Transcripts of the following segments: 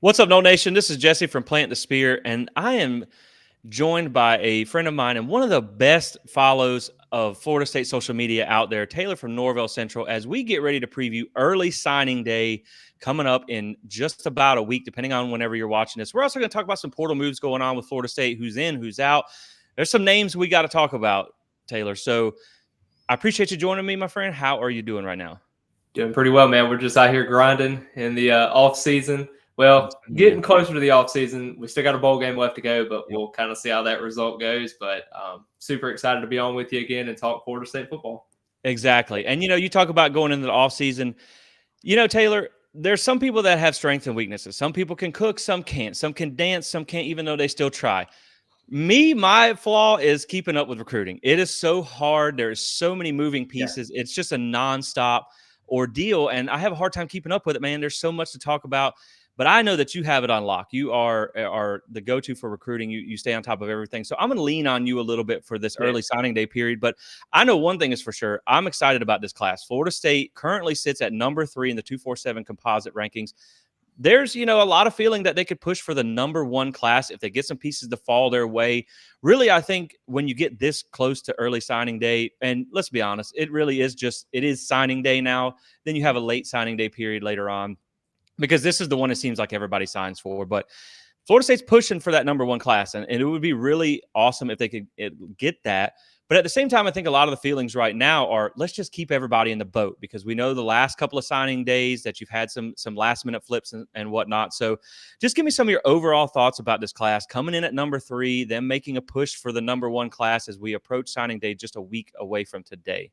What's up, No Nation? This is Jesse from Plant the Spear, and I am joined by a friend of mine and one of the best follows of Florida State social media out there, Taylor from Norvell Central, as we get ready to preview early signing day coming up in just about a week, depending on whenever you're watching this. We're also going to talk about some portal moves going on with Florida State, who's in, who's out. There's some names we got to talk about, Taylor. So I appreciate you joining me, my friend. How are you doing right now? Doing pretty well, man. We're just out here grinding in the off season. That's Well, good, getting man. closer to the off season. We still got a bowl game left to go, but Yep. we'll kind of see how that result goes. But super excited to be on with you again and talk Florida State football. Exactly. And, you talk about going into the offseason. Taylor, there's some people that have strengths and weaknesses. Some people can cook, some can't. Some can dance, some can't, even though they still try. My flaw is keeping up with recruiting. It is so hard. There's so many moving Yeah. pieces. It's just a nonstop ordeal, and I have a hard time keeping up with it, man. There's so much to talk about, but I know that you have it on lock. You are the go-to for recruiting. You stay on top of everything. So I'm going to lean on you a little bit for this Yeah. early signing day period. But I know one thing is for sure. I'm excited about this class. Florida State currently sits at number 3 in the 247 composite rankings. There's a lot of feeling that they could push for the number 1 class if they get some pieces to fall their way. Really, I think when you get this close to early signing day, and let's be honest, it is signing day now. Then you have a late signing day period later on, because this is the one it seems like everybody signs for. But Florida State's pushing for that number 1 class, and it would be really awesome if they could get that. But at the same time, I think a lot of the feelings right now are, let's just keep everybody in the boat, because we know the last couple of signing days that you've had some last minute flips and whatnot. So just give me some of your overall thoughts about this class coming in at number 3, them making a push for the number 1 class as we approach signing day just a week away from today.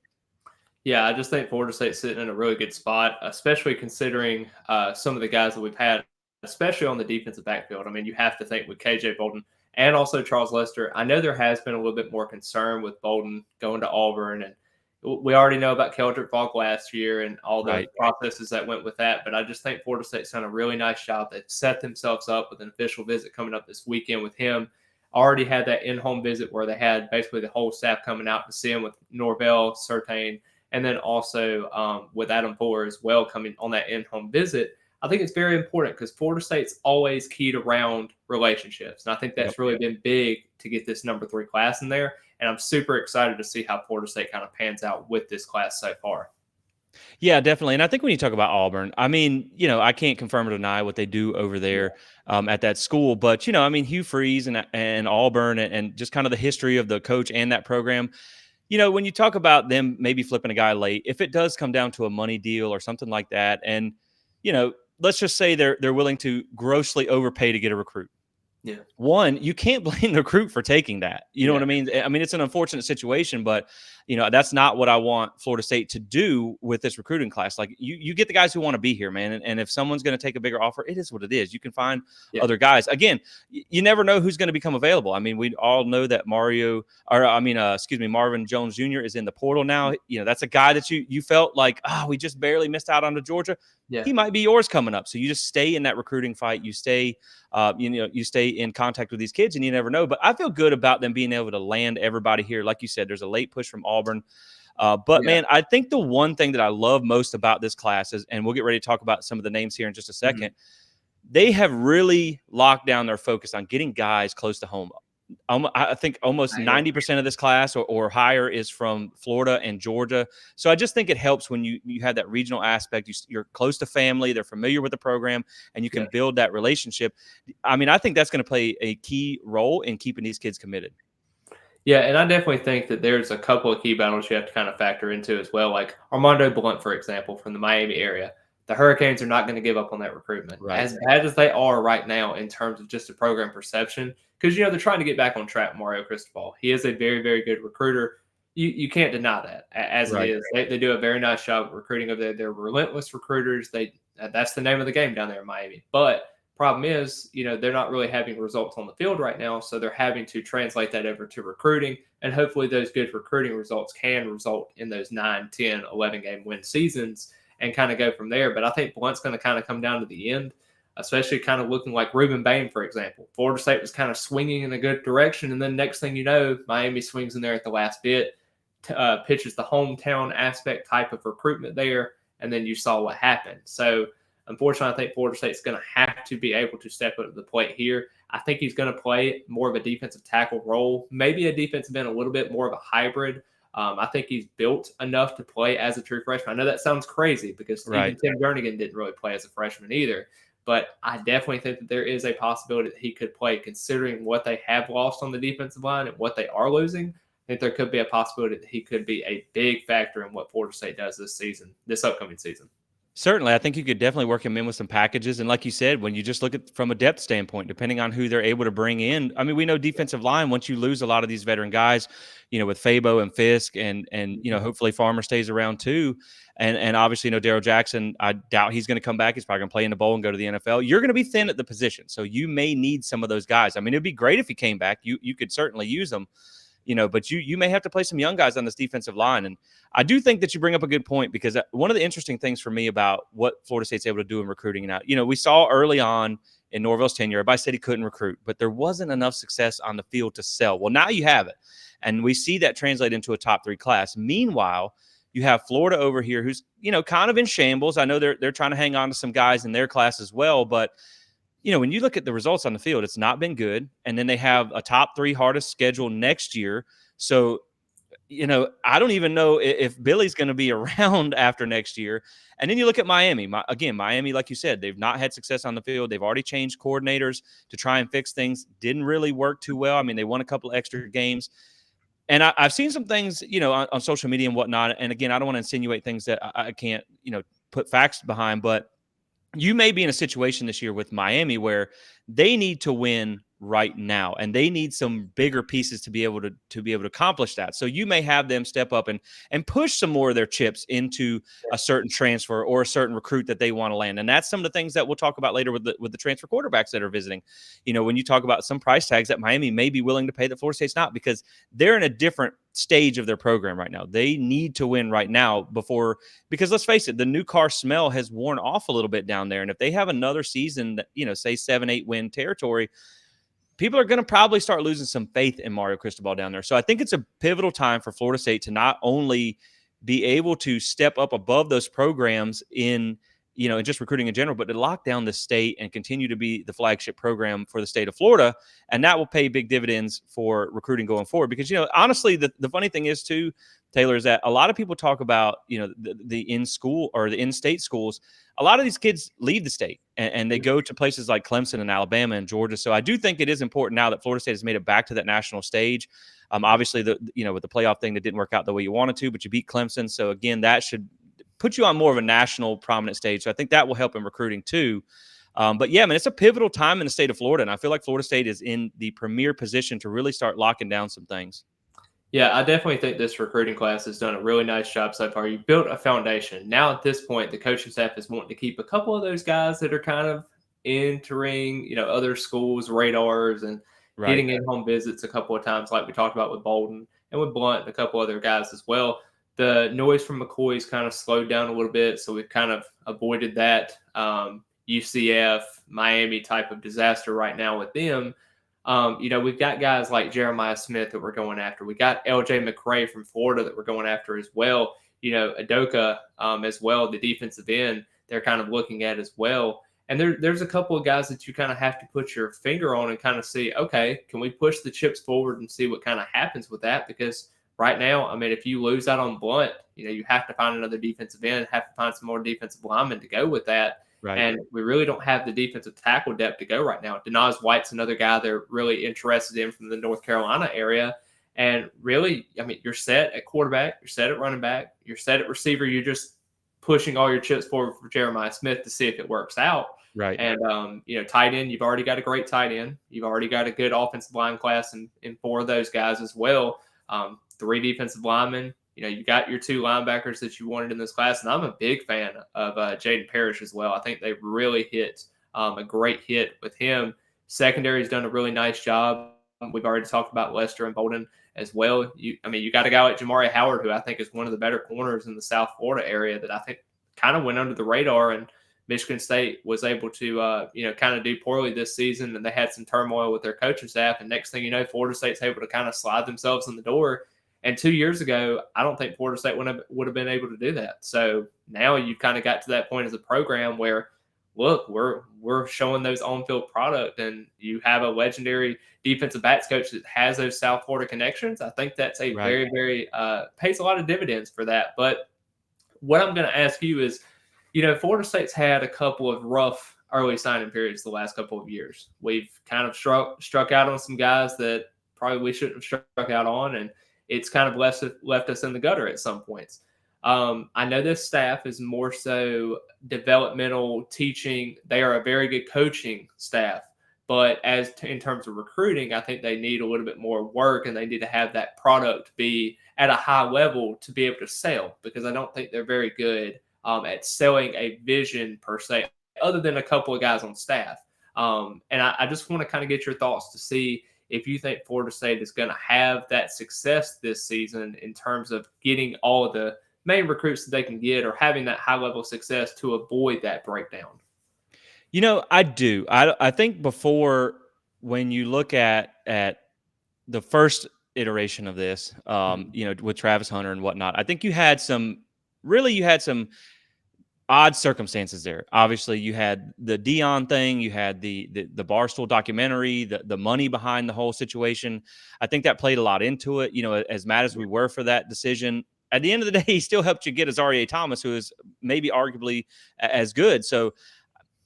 Yeah, I just think Florida State's sitting in a really good spot, especially considering some of the guys that we've had, especially on the defensive backfield. I mean, you have to think with KJ Bolden and also Charles Lester. I know there has been a little bit more concern with Bolden going to Auburn, and we already know about Keldrick Falk last year and all the Right. processes that went with that. But I just think Florida State's done a really nice job. They've set themselves up with an official visit coming up this weekend with him. Already had that in-home visit where they had basically the whole staff coming out to see him with Norvell, Certain, and then also with Adam Fuller as well coming on that in-home visit. I think it's very important because Florida State's always keyed around relationships. And I think Yep. that's really been big to get this number 3 class in there. And I'm super excited to see how Florida State kind of pans out with this class so far. Yeah, definitely. And I think when you talk about Auburn, I mean, I can't confirm or deny what they do over Yeah. there at that school. But, I mean, Hugh Freeze and Auburn and just kind of the history of the coach and that program. When you talk about them maybe flipping a guy late, if it does come down to a money deal or something like that, and, let's just say they're willing to grossly overpay to get a recruit. Yeah. One, you can't blame the recruit for taking that. You know Yeah. what I mean? I mean, it's an unfortunate situation, but that's not what I want Florida State to do with this recruiting class. Like you get the guys who want to be here, man. And if someone's going to take a bigger offer, it is what it is. You can find Yeah. other guys. Again, you never know who's going to become available. I mean, we all know that Marvin Jones Jr. is in the portal now. That's a guy that you felt like, we just barely missed out on to Georgia. Yeah. He might be yours coming up. So you just stay in that recruiting fight. You stay you stay in contact with these kids, and you never know. But I feel good about them being able to land everybody here. Like you said, there's a late push from Auburn. But Yeah. man, I think the one thing that I love most about this class is, and we'll get ready to talk about some of the names here in just a second, they have really locked down their focus on getting guys close to home. I think almost 90% of this class or higher is from Florida and Georgia. So I just think it helps when you have that regional aspect. You're close to family, they're familiar with the program, and you can Yeah. build that relationship. I mean, I think that's going to play a key role in keeping these kids committed. Yeah, and I definitely think that there's a couple of key battles you have to kind of factor into as well. Like Armando Blunt, for example, from the Miami area. The Hurricanes are not going to give up on that recruitment. Right. As bad as they are right now in terms of just the program perception, because they're trying to get back on track. Mario Cristobal, he is a very, very good recruiter. You can't deny that as it Right. is. They do a very nice job of recruiting over there. They're relentless recruiters. That's the name of the game down there in Miami. But problem is, they're not really having results on the field right now, so they're having to translate that over to recruiting, and hopefully those good recruiting results can result in those 9, 10, 11-game win seasons and kind of go from there. But I think Blunt's going to kind of come down to the end, especially kind of looking like Reuben Bain, for example. Florida State was kind of swinging in a good direction, and then next thing you know, Miami swings in there at the last bit, pitches the hometown aspect type of recruitment there, and then you saw what happened. So Unfortunately, I think Florida State's going to have to be able to step up to the plate here. I think he's going to play more of a defensive tackle role, maybe a defensive end, a little bit more of a hybrid. I think he's built enough to play as a true freshman. I know that sounds crazy because even Right. Tim Jernigan didn't really play as a freshman either. But I definitely think that there is a possibility that he could play, considering what they have lost on the defensive line and what they are losing. I think there could be a possibility that he could be a big factor in what Florida State does this season, this upcoming season. Certainly, I think you could definitely work him in with some packages. And like you said, when you just look at from a depth standpoint, depending on who they're able to bring in, I mean, we know defensive line. Once you lose a lot of these veteran guys, with Fabo and Fisk, and hopefully Farmer stays around too, and obviously Daryl Jackson. I doubt he's going to come back. He's probably going to play in the bowl and go to the NFL. You're going to be thin at the position, so you may need some of those guys. I mean, it'd be great if he came back. You could certainly use them. But you may have to play some young guys on this defensive line. And I do think that you bring up a good point, because one of the interesting things for me about what Florida State's able to do in recruiting now, we saw early on in Norvell's tenure, everybody said he couldn't recruit, but there wasn't enough success on the field to sell. Well, now you have it. And we see that translate into a top 3 class. Meanwhile, you have Florida over here who's, kind of in shambles. I know they're trying to hang on to some guys in their class as well, but when you look at the results on the field, it's not been good. And then they have a top 3 hardest schedule next year. So, I don't even know if Billy's going to be around after next year. And then you look at Miami. Miami, like you said, they've not had success on the field. They've already changed coordinators to try and fix things. Didn't really work too well. I mean, they won a couple extra games. And I've seen some things, on social media and whatnot. And again, I don't want to insinuate things that I can't, put facts behind, but you may be in a situation this year with Miami where they need to win right now, and they need some bigger pieces to be able to accomplish that. So you may have them step up and push some more of their chips into a certain transfer or a certain recruit that they want to land. And that's some of the things that we'll talk about later with the transfer quarterbacks that are visiting. When you talk about some price tags that Miami may be willing to pay that Florida State's not, because they're in a different stage of their program right now. They need to win right now because let's face it, the new car smell has worn off a little bit down there. And if they have another season that, say 7-8 win territory, people are going to probably start losing some faith in Mario Cristobal down there. So I think it's a pivotal time for Florida State to not only be able to step up above those programs in just recruiting in general, but to lock down the state and continue to be the flagship program for the state of Florida. And that will pay big dividends for recruiting going forward. Because, honestly, the funny thing is too, Taylor, is that a lot of people talk about, the in-school or the in-state schools. A lot of these kids leave the state and they go to places like Clemson and Alabama and Georgia. So I do think it is important now that Florida State has made it back to that national stage. Obviously, with the playoff thing that didn't work out the way you wanted to, but you beat Clemson. So again, that should put you on more of a national prominent stage. So I think that will help in recruiting too. But yeah, man, it's a pivotal time in the state of Florida. And I feel like Florida State is in the premier position to really start locking down some things. Yeah, I definitely think this recruiting class has done a really nice job so far. You built a foundation. Now at this point, the coaching staff is wanting to keep a couple of those guys that are kind of entering, other schools' radars and getting in-home visits a couple of times, like we talked about with Bolden and with Blunt and a couple other guys as well. The noise from McCoy's kind of slowed down a little bit, so we've kind of avoided that UCF, Miami type of disaster right now with them. We've got guys like Jeremiah Smith that we're going after. We got LJ McRae from Florida that we're going after as well. Adoka as well, the defensive end, they're kind of looking at as well. And there's a couple of guys that you kind of have to put your finger on and kind of see, okay, can we push the chips forward and see what kind of happens with that? Because right now, I mean, if you lose out on Blunt, you have to find another defensive end, have to find some more defensive linemen to go with that. Right. And we really don't have the defensive tackle depth to go right now. Denaz White's another guy they're really interested in from the North Carolina area. And really, I mean, you're set at quarterback, you're set at running back, you're set at receiver. You're just pushing all your chips forward for Jeremiah Smith to see if it works out. Right. And, tight end, you've already got a great tight end. You've already got a good offensive line class in 4 of those guys as well. 3 defensive linemen. You got your 2 linebackers that you wanted in this class. And I'm a big fan of Jaden Parrish as well. I think they really hit a great hit with him. Secondary's done a really nice job. We've already talked about Lester and Bolden as well. You got a guy like Jamari Howard, who I think is one of the better corners in the South Florida area that I think kind of went under the radar, and Michigan State was able to, kind of do poorly this season, and they had some turmoil with their coaching staff. And next thing you know, Florida State's able to kind of slide themselves in the door. And 2 years ago, I don't think Florida State would have been able to do that. So now you've kind of got to that point as a program where look, we're showing those on-field product, and you have a legendary defensive backs coach that has those South Florida connections. I think that's a Right. very pays a lot of dividends for that. But what I'm going to ask you is, Florida State's had a couple of rough early signing periods the last couple of years. We've kind of struck out on some guys that probably we shouldn't have struck out on, and it's kind of left us in the gutter at some points. I know this staff is more so developmental teaching. They are a very good coaching staff, but in terms of recruiting, I think they need a little bit more work, and they need to have that product be at a high level to be able to sell, because I don't think they're very good at selling a vision per se, other than a couple of guys on staff. And I just want to kind of get your thoughts to see if you think Florida State is going to have that success this season in terms of getting all of the main recruits that they can get, or having that high level success to avoid that breakdown. I do. I think before, when you look at the first iteration of this, Mhm. with Travis Hunter and whatnot, I think you had some odd circumstances there. Obviously, you had the Dion thing, you had the Barstool documentary, the money behind the whole situation. I think that played a lot into it. As mad as we were for that decision, at the end of the day, he still helped you get Azaria Thomas, who is maybe arguably as good. So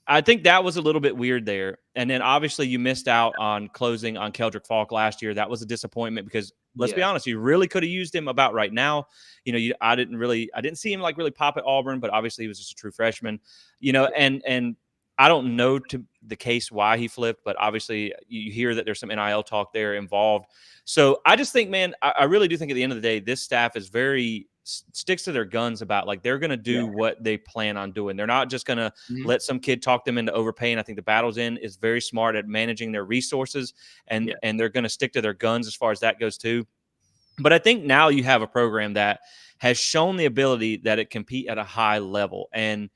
I think that was a little bit weird there. And then obviously you missed out on closing on Keldrick Falk last year. That was a disappointment because, let's be Yeah. honest, you really could have used him about right now. I didn't see him like really pop at Auburn, but obviously he was just a true freshman. And I don't know to the case why he flipped, but obviously you hear that there's some NIL talk there involved. So I just think, man, I really do think at the end of the day, this staff is very sticks to their guns about, like, they're going to Yeah. do what they plan on doing. They're not just going to Mhm. let some kid talk them into overpaying. I think the Battle's End is very smart at managing their resources, and Yeah. they're going to stick to their guns as far as that goes too. But I think now you have a program that has shown the ability that it compete at a high level, and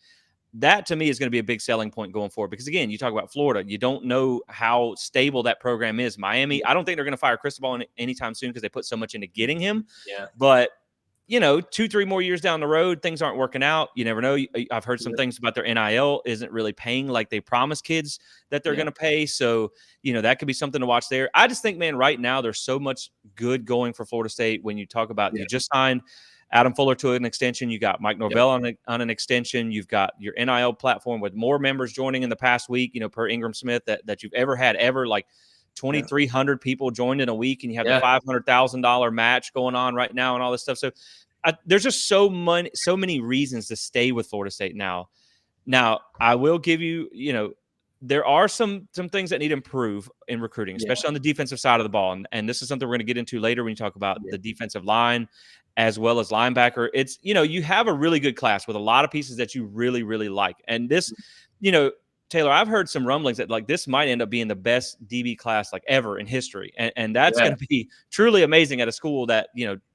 that to me is going to be a big selling point going forward. Because again, you talk about Florida, you don't know how stable that program is. Miami, I don't think they're going to fire Cristobal anytime soon because they put so much into getting him. Yeah. But 2-3 more years down the road, things aren't working out. You never know. I've heard some Yeah. things about their NIL isn't really paying like they promise kids that they're Yeah. going to pay. So, that could be something to watch there. I just think, man, right now there's so much good going for Florida State. When you talk about, Yeah. you just signed Adam Fuller to an extension. You got Mike Yep. Norvell on an extension. You've got your NIL platform with more members joining in the past week, per Ingram Smith that you've ever had ever. Like, Yeah. 2,300 people joined in a week, and you have the Yeah. $500,000 match going on right now and all this stuff. So there's just so many reasons to stay with Florida State now. Now, I will give you, there are some things that need to improve in recruiting, Yeah. especially on the defensive side of the ball. And this is something we're going to get into later when you talk about Yeah. the defensive line as well as linebacker. It's, you have a really good class with a lot of pieces that you really, really like. And this, you know, Taylor, I've heard some rumblings that like this might end up being the best DB class like ever in history. And that's Yeah. going to be truly amazing at a school that,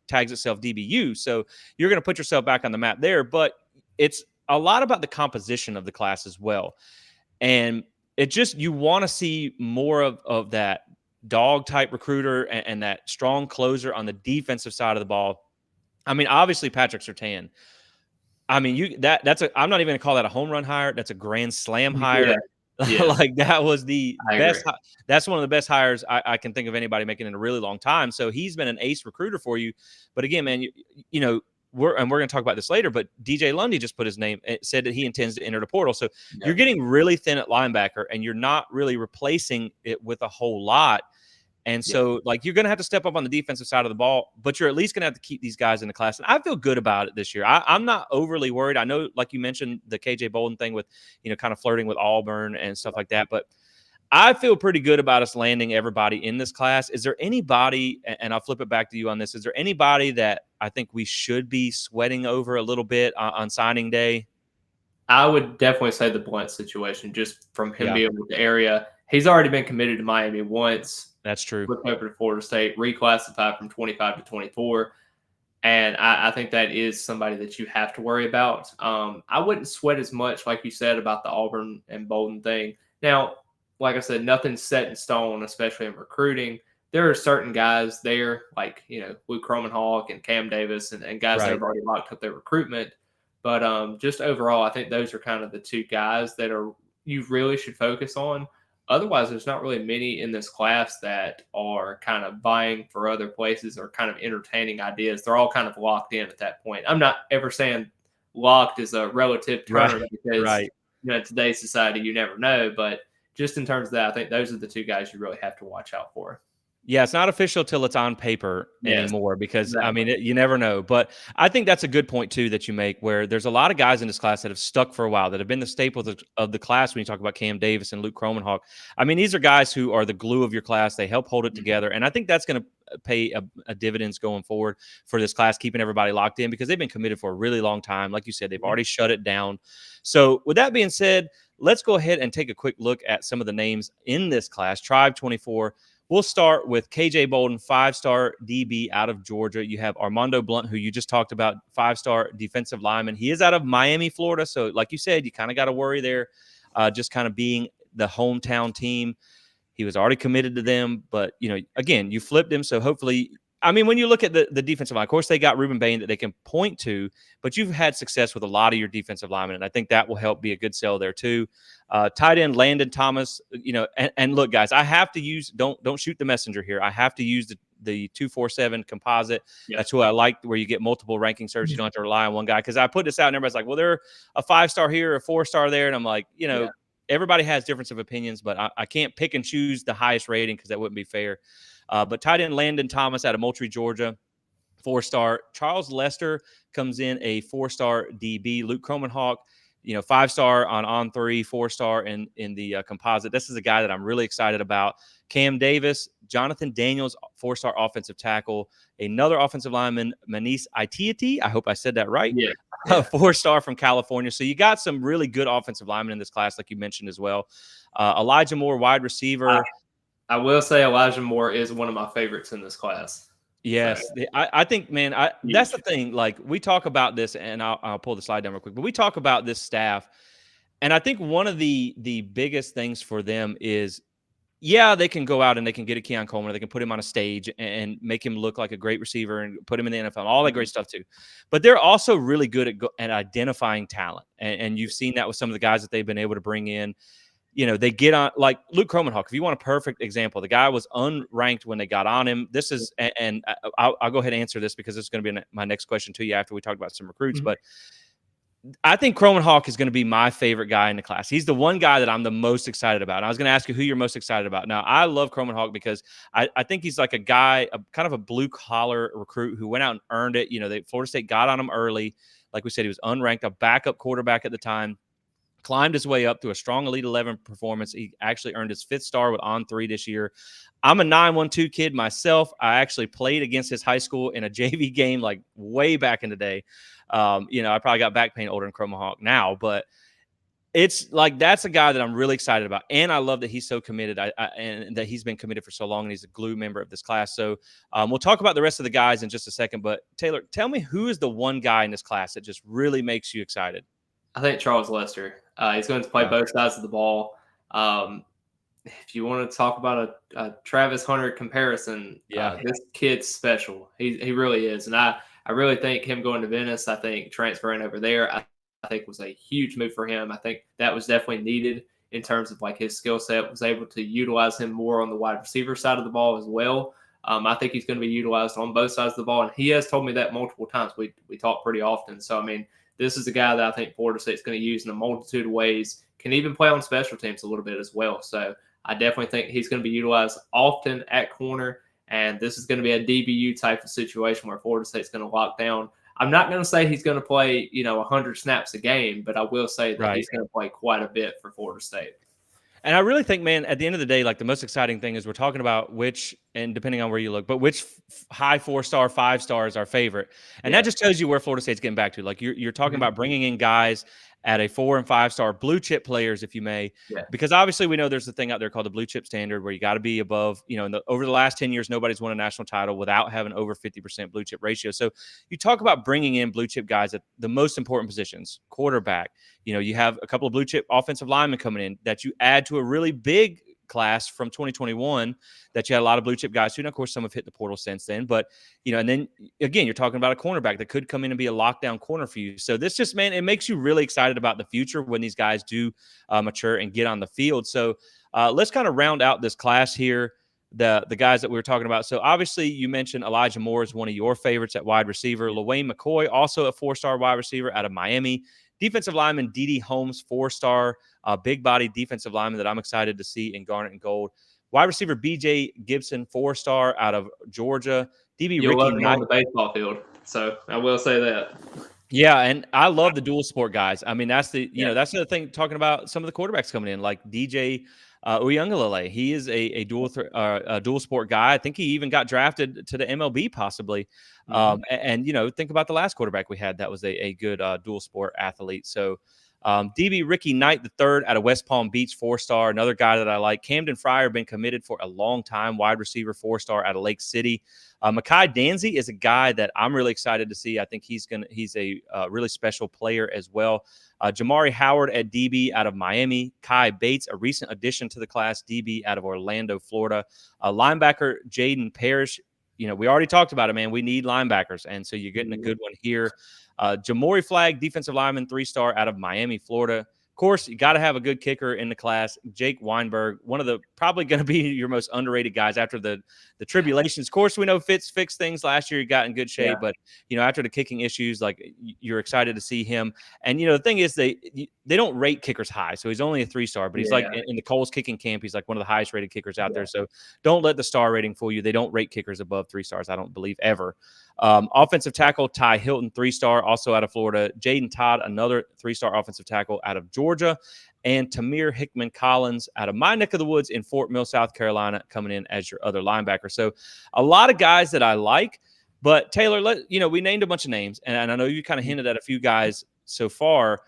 tags itself DBU. So you're going to put yourself back on the map there. But it's a lot about the composition of the class as well. And it just, you want to see more of that dog type recruiter and that strong closer on the defensive side of the ball. I mean, obviously Patrick Surtain. I mean, I'm not even gonna call that a home run hire. That's a grand slam hire. Yeah. Yeah. Like, that was the I agree. best. That's one of the best hires I can think of anybody making in a really long time. So he's been an ace recruiter for you. But again, man, you know, we're going to talk about this later. But DJ Lundy just put his name, said that he intends to enter the portal. So Yeah. you're getting really thin at linebacker, and you're not really replacing it with a whole lot. And Yeah. so, like, you're going to have to step up on the defensive side of the ball, but you're at least going to have to keep these guys in the class. And I feel good about it this year. I'm not overly worried. I know, like you mentioned, the KJ Bolden thing with, kind of flirting with Auburn and stuff like that. But I feel pretty good about us landing everybody in this class. Is there anybody, and I'll flip it back to you on this, is there anybody that I think we should be sweating over a little bit on signing day? I would definitely say the Blunt situation, just from him Yeah, being with the area. He's already been committed to Miami once, that's true. flipped over to Florida State, reclassified from 25 to 24. And I think that is somebody that you have to worry about. I wouldn't sweat as much, like you said, about the Auburn and Bolden thing. Now, like I said, nothing's set in stone, especially in recruiting. There are certain guys there, like, Luke Cromenhawk and Cam Davis and guys that Right. have already locked up their recruitment. But just overall, I think those are kind of the two guys that are you really should focus on. Otherwise, there's not really many in this class that are kind of vying for other places or kind of entertaining ideas. They're all kind of locked in at that point. I'm not ever saying locked is a relative term Right. because Right. today's society you never know. But just in terms of that, I think those are the two guys you really have to watch out for. Yeah, it's not official till it's on paper Yes, anymore because, I exactly. mean, you never know. But I think that's a good point too that you make, where there's a lot of guys in this class that have stuck for a while, that have been the staples of the class when you talk about Cam Davis and Luke Kromenhoek. I mean, these are guys who are the glue of your class. They help hold it Mhm. together, and I think that's going to pay a dividends going forward for this class, keeping everybody locked in because they've been committed for a really long time. Like you said, they've Mhm. already shut it down. So, with that being said, let's go ahead and take a quick look at some of the names in this class. Tribe 24. We'll start with KJ Bolden, 5-star DB out of Georgia. You have Armando Blunt, who you just talked about, 5-star defensive lineman. He is out of Miami, Florida. So, like you said, you kind of got to worry there, just kind of being the hometown team. He was already committed to them, but again, you flipped him. So hopefully, I mean, when you look at the defensive line, of course, they got Ruben Bain that they can point to, but you've had success with a lot of your defensive linemen, and I think that will help be a good sell there too. Tight end Landon Thomas, and look, guys, I have to use don't shoot the messenger here. I have to use the 247 composite. Yeah. That's what I like, where you get multiple ranking searches. You don't have to rely on one guy, because I put this out and everybody's like, well, they're a 5-star here, a 4-star there, and I'm like, Yeah. everybody has difference of opinions, but I can't pick and choose the highest rating because that wouldn't be fair. But tight end Landon Thomas out of Moultrie, Georgia, 4-star. Charles Lester comes in a 4-star DB. Luke Kromenhoek, 5-star on 3, 4-star in the composite. This is a guy that I'm really excited about. Cam Davis, Jonathan Daniels, 4-star offensive tackle. Another offensive lineman, Manis Itiati. I hope I said that right. Yeah. Yeah. 4-star from California. So you got some really good offensive linemen in this class, like you mentioned as well. Elijah Moore, wide receiver. I will say Elijah Moore is one of my favorites in this class. So Yes, I think, man, that's the huge. thing. Like, we talk about this, and I'll pull the slide down real quick. But we talk about this staff, and I think one of the biggest things for them is, yeah, they can go out and they can get a Keon Coleman, or they can put him on a stage and make him look like a great receiver and put him in the NFL, all that great stuff too. But they're also really good at identifying talent, and you've seen that with some of the guys that they've been able to bring in. They get on, like Luke Kromenhoek. If you want a perfect example, the guy was unranked when they got on him. This is, and I'll go ahead and answer this because this is going to be my next question to you after we talk about some recruits. Mhm. But I think Kromenhoek is going to be my favorite guy in the class. He's the one guy that I'm the most excited about. And I was going to ask you who you're most excited about. Now, I love Kromenhoek because I think he's like a guy, kind of a blue collar recruit who went out and earned it. Florida State got on him early. Like we said, he was unranked, a backup quarterback at the time. Climbed his way up through a strong Elite 11 performance. He actually earned his 5th star with On 3 this year. I'm a 912 kid myself. I actually played against his high school in a JV game, like way back in the day. I probably got back pain older than Kromenhoek now, but it's like, that's a guy that I'm really excited about. And I love that he's so committed, and that he's been committed for so long, and he's a glue member of this class. So we'll talk about the rest of the guys in just a second. But Taylor, tell me, who is the one guy in this class that just really makes you excited? I think Charles Lester. He's going to play Yeah. both sides of the ball. If you want to talk about a Travis Hunter comparison, Yeah. this kid's special. He really is, and I really think him going to Venice, I think transferring over there, I think was a huge move for him. I think that was definitely needed in terms of like his skill set. Was able to utilize him more on the wide receiver side of the ball as well. I think he's going to be utilized on both sides of the ball, and he has told me that multiple times. We talk pretty often, so I mean, this is a guy that I think Florida State's going to use in a multitude of ways. Can even play on special teams a little bit as well. So I definitely think he's going to be utilized often at corner, and this is going to be a DBU type of situation where Florida State's going to lock down. I'm not going to say he's going to play, 100 snaps a game, but I will say that Right. he's going to play quite a bit for Florida State. And I really think, man, at the end of the day, like, the most exciting thing is we're talking about which, and depending on where you look, but which high 4-star, 5-star is our favorite. And Yeah. that just tells you where Florida State's getting back to. Like, you're talking Mhm. about bringing in guys at a 4- and 5-star, blue chip players, if you may, Yeah. because obviously we know there's a thing out there called the blue chip standard, where you got to be above, over the last 10 years, nobody's won a national title without having over 50% blue chip ratio. So you talk about bringing in blue chip guys at the most important positions, quarterback. You have a couple of blue chip offensive linemen coming in that you add to a really big class from 2021 that you had a lot of blue chip guys who, and of course, some have hit the portal since then. But, and then again, you're talking about a cornerback that could come in and be a lockdown corner for you. So this just, man, it makes you really excited about the future when these guys do mature and get on the field. So let's kind of round out this class here. The guys that we were talking about. So obviously you mentioned Elijah Moore is one of your favorites at wide receiver. LaWayne McCoy, also a 4-star wide receiver out of Miami. Defensive lineman D.D. Holmes, 4-star, big body defensive lineman that I'm excited to see in garnet and gold. Wide receiver B.J. Gibson, 4-star out of Georgia. DB You'll Ricky love him on Knight. the baseball field. So I will say that. Yeah, and I love the dual sport guys. I mean, that's the Yeah. that's the thing. Talking about some of the quarterbacks coming in, like DJ Uyunglele. He is a dual sport guy. I think he even got drafted to the MLB possibly. And think about the last quarterback we had that was a good dual sport athlete. So DB Ricky Knight the third out of West Palm Beach, 4-star. Another guy that I like. Camden Fryer, been committed for a long time. Wide receiver, 4-star out of Lake City. Makai Danzy is a guy that I'm really excited to see. I think he's a really special player as well. Jamari Howard at DB out of Miami. Kai Bates, a recent addition to the class, DB out of Orlando, Florida. Linebacker Jaden Parrish. We already talked about it, man. We need linebackers, and so you're getting a good one here. Jamori Flagg, defensive lineman, 3-star out of Miami, Florida. Of course, you got to have a good kicker in the class. Jake Weinberg, one of the probably going to be your most underrated guys after the tribulations. Of course, we know Fitz fixed things last year. He got in good shape, but after the kicking issues, like you're excited to see him. And the thing is, they don't rate kickers high, so he's only a 3-star. But he's like in the Coles kicking camp, he's like one of the highest rated kickers out there. So don't let the star rating fool you. They don't rate kickers above 3 stars. I don't believe ever. Offensive tackle Ty Hilton, 3-star, also out of Florida. Jaden Todd, another 3-star offensive tackle out of Georgia. And Tamir Hickman Collins out of my neck of the woods in Fort Mill, South Carolina, coming in as your other linebacker. So a lot of guys that I like. But Taylor, we named a bunch of names, and I know you kind of hinted at a few guys so far.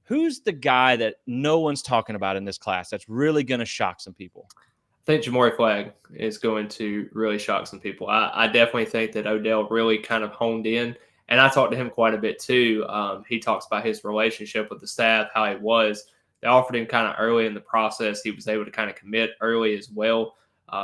Who's the guy that no one's talking about in this class that's really going to shock some people? I think Jamori Flagg is going to really shock some people. I definitely think that Odell really kind of honed in, and I talked to him quite a bit too. He talks about his relationship with the staff, how it was. They offered him kind of early in the process. He was able to kind of commit early as well.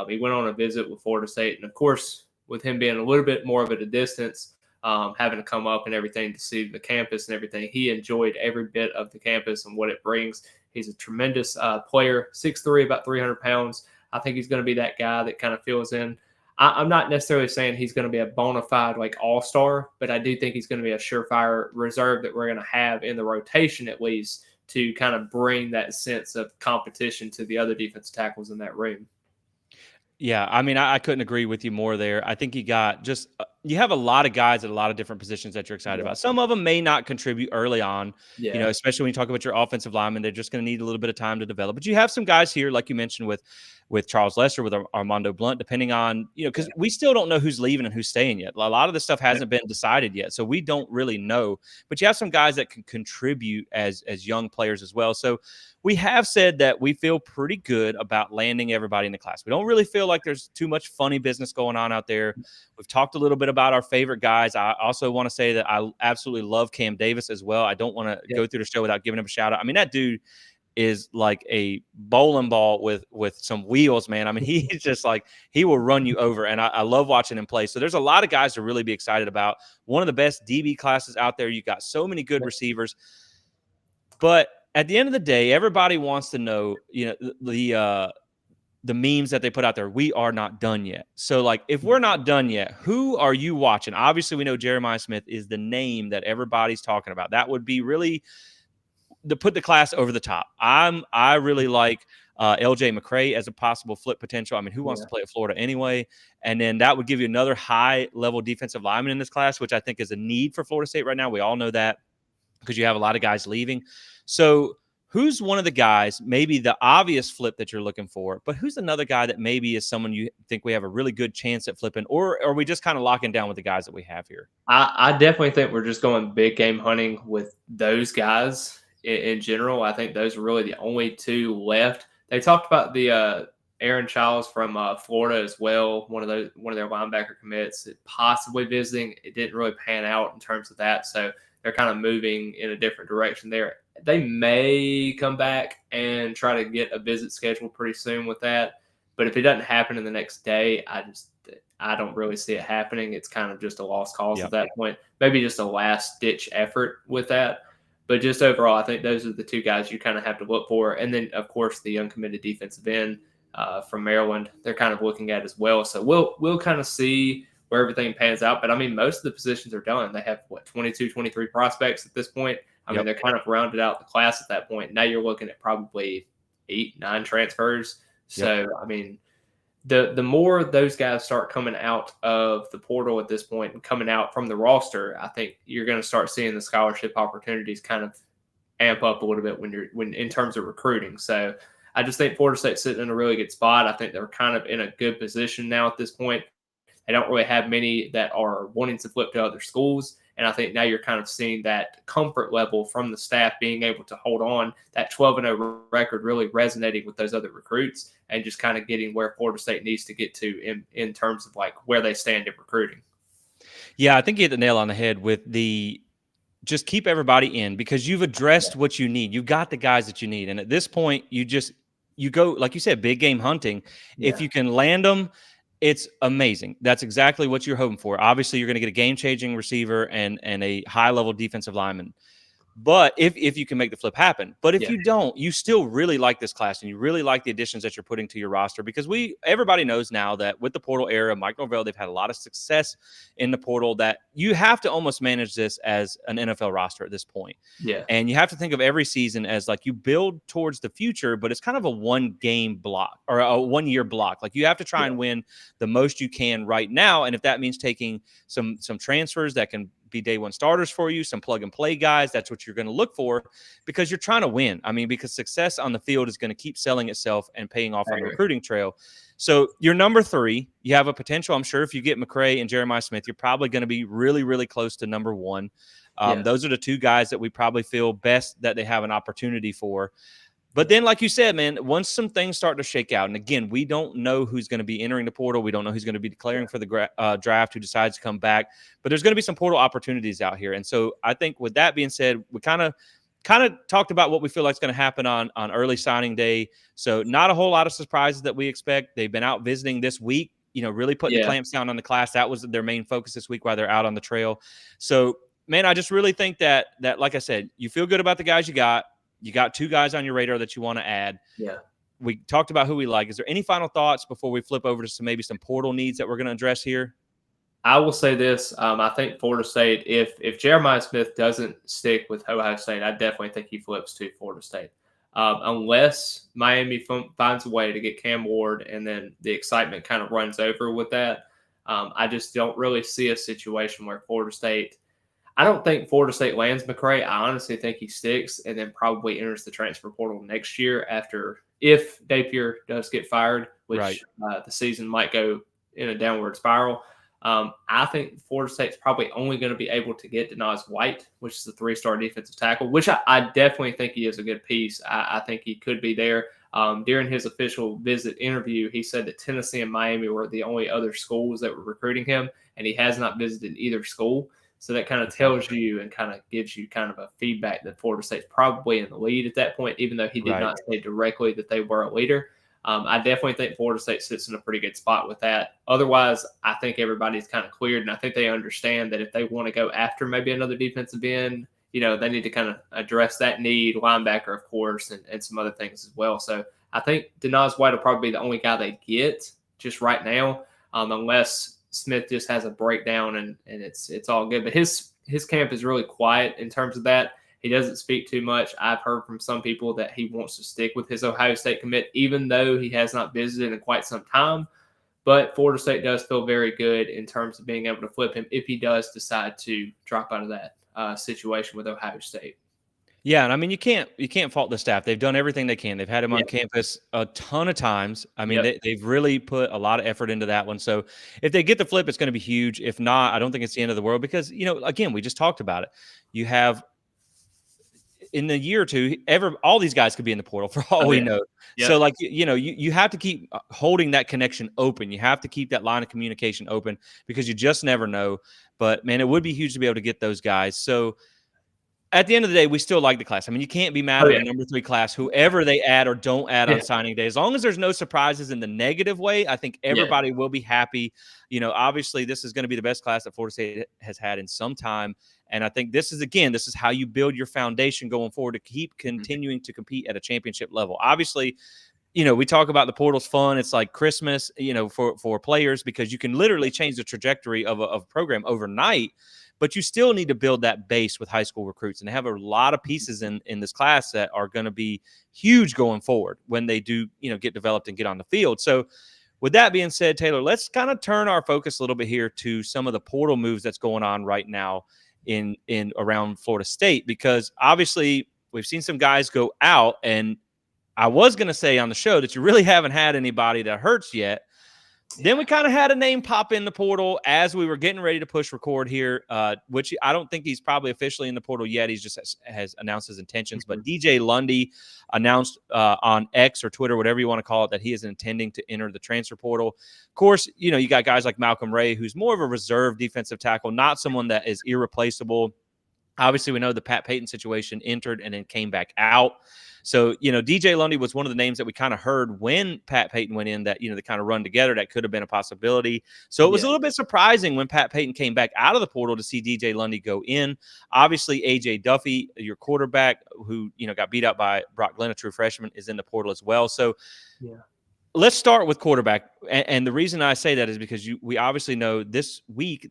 He went on a visit with Florida State, and of course, with him being a little bit more of at a distance, having to come up and everything to see the campus and everything, he enjoyed every bit of the campus and what it brings. He's a tremendous player, 6'3", about 300 pounds. I think he's going to be that guy that kind of fills in. I'm not necessarily saying he's going to be a bona fide all-star, but I do think he's going to be a surefire reserve that we're going to have in the rotation at least to kind of bring that sense of competition to the other defensive tackles in that room. Yeah, I mean, I couldn't agree with you more there. I think you have a lot of guys at a lot of different positions that you're excited about. Some of them may not contribute early on, especially when you talk about your offensive linemen. They're just going to need a little bit of time to develop. But you have some guys here, like you mentioned, with Charles Lester, with Armando Blunt, depending on, because we still don't know who's leaving and who's staying yet. A lot of this stuff hasn't been decided yet, so we don't really know. But you have some guys that can contribute as young players as well. So we have said that we feel pretty good about landing everybody in the class. We don't really feel like there's too much funny business going on out there. We've talked a little bit about our favorite guys. I also want to say that I absolutely love Cam Davis as well. I don't want to go through the show without giving him a shout out. I mean, that dude is like a bowling ball with some wheels, man. I mean, he's just like, he will run you over, and I love watching him play. So there's a lot of guys to really be excited about. One of the best DB classes out there. You got so many good receivers. But at the end of the day, everybody wants to know, the memes that they put out there. We are not done yet. So, like, if we're not done yet, who are you watching? Obviously, we know Jeremiah Smith is the name that everybody's talking about. That would be really to put the class over the top. I really like LJ McCray as a possible flip potential. I mean, who wants to play at Florida anyway? And then that would give you another high-level defensive lineman in this class, which I think is a need for Florida State right now. We all know that, because you have a lot of guys leaving. So who's one of the guys, maybe the obvious flip that you're looking for, but who's another guy that maybe is someone you think we have a really good chance at flipping, or are we just kind of locking down with the guys that we have here? I definitely think we're just going big game hunting with those guys in general. I think those are really the only two left. They talked about the Aaron Childs from Florida as well, one of their linebacker commits, possibly visiting. It didn't really pan out in terms of that, so they're kind of moving in a different direction there. they may come back and try to get a visit scheduled pretty soon with that. But if it doesn't happen in the next day, I don't really see it happening. It's kind of just a lost cause at Yep. that point. Maybe just a last ditch effort with that. But just overall, I think those are the two guys you kind of have to look for. And then, of course, the uncommitted defensive end from Maryland, they're kind of looking at as well. So we'll kind of see where everything pans out. But I mean, most of the positions are done. They have 22, 23 prospects at this point. I mean, Yep. they're kind of rounded out the class at that point. Now you're looking at probably 8, 9 transfers. Yep. So I mean, the more those guys start coming out of the portal at this point and coming out from the roster, I think you're going to start seeing the scholarship opportunities kind of amp up a little bit when in terms of recruiting. So I just think Florida State's sitting in a really good spot. I think they're kind of in a good position now at this point. They don't really have many that are wanting to flip to other schools. And I think now you're kind of seeing that comfort level from the staff being able to hold on, that 12-0 record really resonating with those other recruits and just kind of getting where Florida State needs to get to in terms of like where they stand in recruiting. Yeah, I think you hit the nail on the head with the just keep everybody in because you've addressed what you need. You got the guys that you need. And at this point, you go, like you said, big game hunting. If Yeah. you can land them, it's amazing. That's exactly what you're hoping for. Obviously, you're going to get a game-changing receiver and a high-level defensive lineman. But if you can make the flip happen, but if Yeah. you don't, you still really like this class and you really like the additions that you're putting to your roster because everybody knows now that with the portal era, Mike Norvell, they've had a lot of success in the portal that you have to almost manage this as an NFL roster at this point. Yeah. And you have to think of every season as like you build towards the future, but it's kind of a one game block or a 1 year block. Like you have to try and win the most you can right now. And if that means taking some transfers that can be day one starters for you, some plug and play guys, that's what you're going to look for because you're trying to win. I mean, because success on the field is going to keep selling itself and paying off on the recruiting trail. So you're number 3. You have a potential. I'm sure if you get McCray and Jeremiah Smith, you're probably going to be really, really close to number 1. Those are the 2 guys that we probably feel best that they have an opportunity for. But then, like you said, man, once some things start to shake out, and again, we don't know who's going to be entering the portal. We don't know who's going to be declaring for the draft, who decides to come back. But there's going to be some portal opportunities out here. And so I think with that being said, we kind of talked about what we feel like is going to happen on early signing day. So not a whole lot of surprises that we expect. They've been out visiting this week, really putting the clamps down on the class. That was their main focus this week while they're out on the trail. So, man, I just really think that like I said, you feel good about the guys you got. You got 2 guys on your radar that you want to add. Yeah. We talked about who we like. Is there any final thoughts before we flip over to maybe some portal needs that we're going to address here? I will say this. I think Florida State, if Jeremiah Smith doesn't stick with Ohio State, I definitely think he flips to Florida State. Unless Miami finds a way to get Cam Ward and then the excitement kind of runs over with that. I just don't really see a situation where Florida State – I don't think Florida State lands McCray. I honestly think he sticks and then probably enters the transfer portal next year if Napier does get fired, which the season might go in a downward spiral. I think Florida State's probably only going to be able to get Denaz White, which is the 3-star defensive tackle, which I definitely think he is a good piece. I think he could be there. During his official visit interview, he said that Tennessee and Miami were the only other schools that were recruiting him, and he has not visited either school. So that kind of tells you and kind of gives you kind of a feedback that Florida State's probably in the lead at that point, even though he did not say directly that they were a leader. I definitely think Florida State sits in a pretty good spot with that. Otherwise, I think everybody's kind of cleared, and I think they understand that if they want to go after maybe another defensive end, they need to kind of address that need, linebacker, of course, and some other things as well. So I think Denaz White will probably be the only guy they get just right now, unless Smith just has a breakdown and it's all good. But his camp is really quiet in terms of that. He doesn't speak too much. I've heard from some people that he wants to stick with his Ohio State commit, even though he has not visited in quite some time. But Florida State does feel very good in terms of being able to flip him if he does decide to drop out of that situation with Ohio State. Yeah, and I mean you can't fault the staff. They've done everything they can. They've had him on campus a ton of times. I mean, they've really put a lot of effort into that one. So if they get the flip, it's going to be huge. If not, I don't think it's the end of the world because again, we just talked about it. You have in a year or two, all these guys could be in the portal for all we know. Yep. So like you have to keep holding that connection open. You have to keep that line of communication open because you just never know. But man, it would be huge to be able to get those guys. So at the end of the day, we still like the class. I mean, you can't be mad Oh at yeah, a number 3 class, whoever they add or don't add on yeah, signing day. As long as there's no surprises in the negative way, I think yeah. everybody will be happy. Obviously, this is going to be the best class that Florida State has had in some time. And I think this is how you build your foundation going forward to keep Mhm. continuing to compete at a championship level. Obviously, we talk about the portal's fun. It's like Christmas, for players, because you can literally change the trajectory of a program overnight. But you still need to build that base with high school recruits, and they have a lot of pieces in this class that are going to be huge going forward when they do, get developed and get on the field. So, with that being said, Taylor, let's kind of turn our focus a little bit here to some of the portal moves that's going on right now in around Florida State, because obviously we've seen some guys go out, and I was going to say on the show that you really haven't had anybody that hurts yet. Then we kind of had a name pop in the portal as we were getting ready to push record here, which I don't think he's probably officially in the portal yet. He's just has announced his intentions. But DJ Lundy announced on X or Twitter, whatever you want to call it, that he is intending to enter the transfer portal. Of course, you got guys like Malcolm Ray, who's more of a reserve defensive tackle, not someone that is irreplaceable. Obviously, we know the Pat Payton situation entered and then came back out. So, DJ Lundy was one of the names that we kind of heard when Pat Payton went in that, they kind of run together. That could have been a possibility. So it was a little bit surprising when Pat Payton came back out of the portal to see DJ Lundy go in. Obviously, A.J. Duffy, your quarterback, who, got beat out by Brock Glenn, a true freshman, is in the portal as well. So, Yeah. let's start with quarterback. And the reason I say that is because we obviously know this week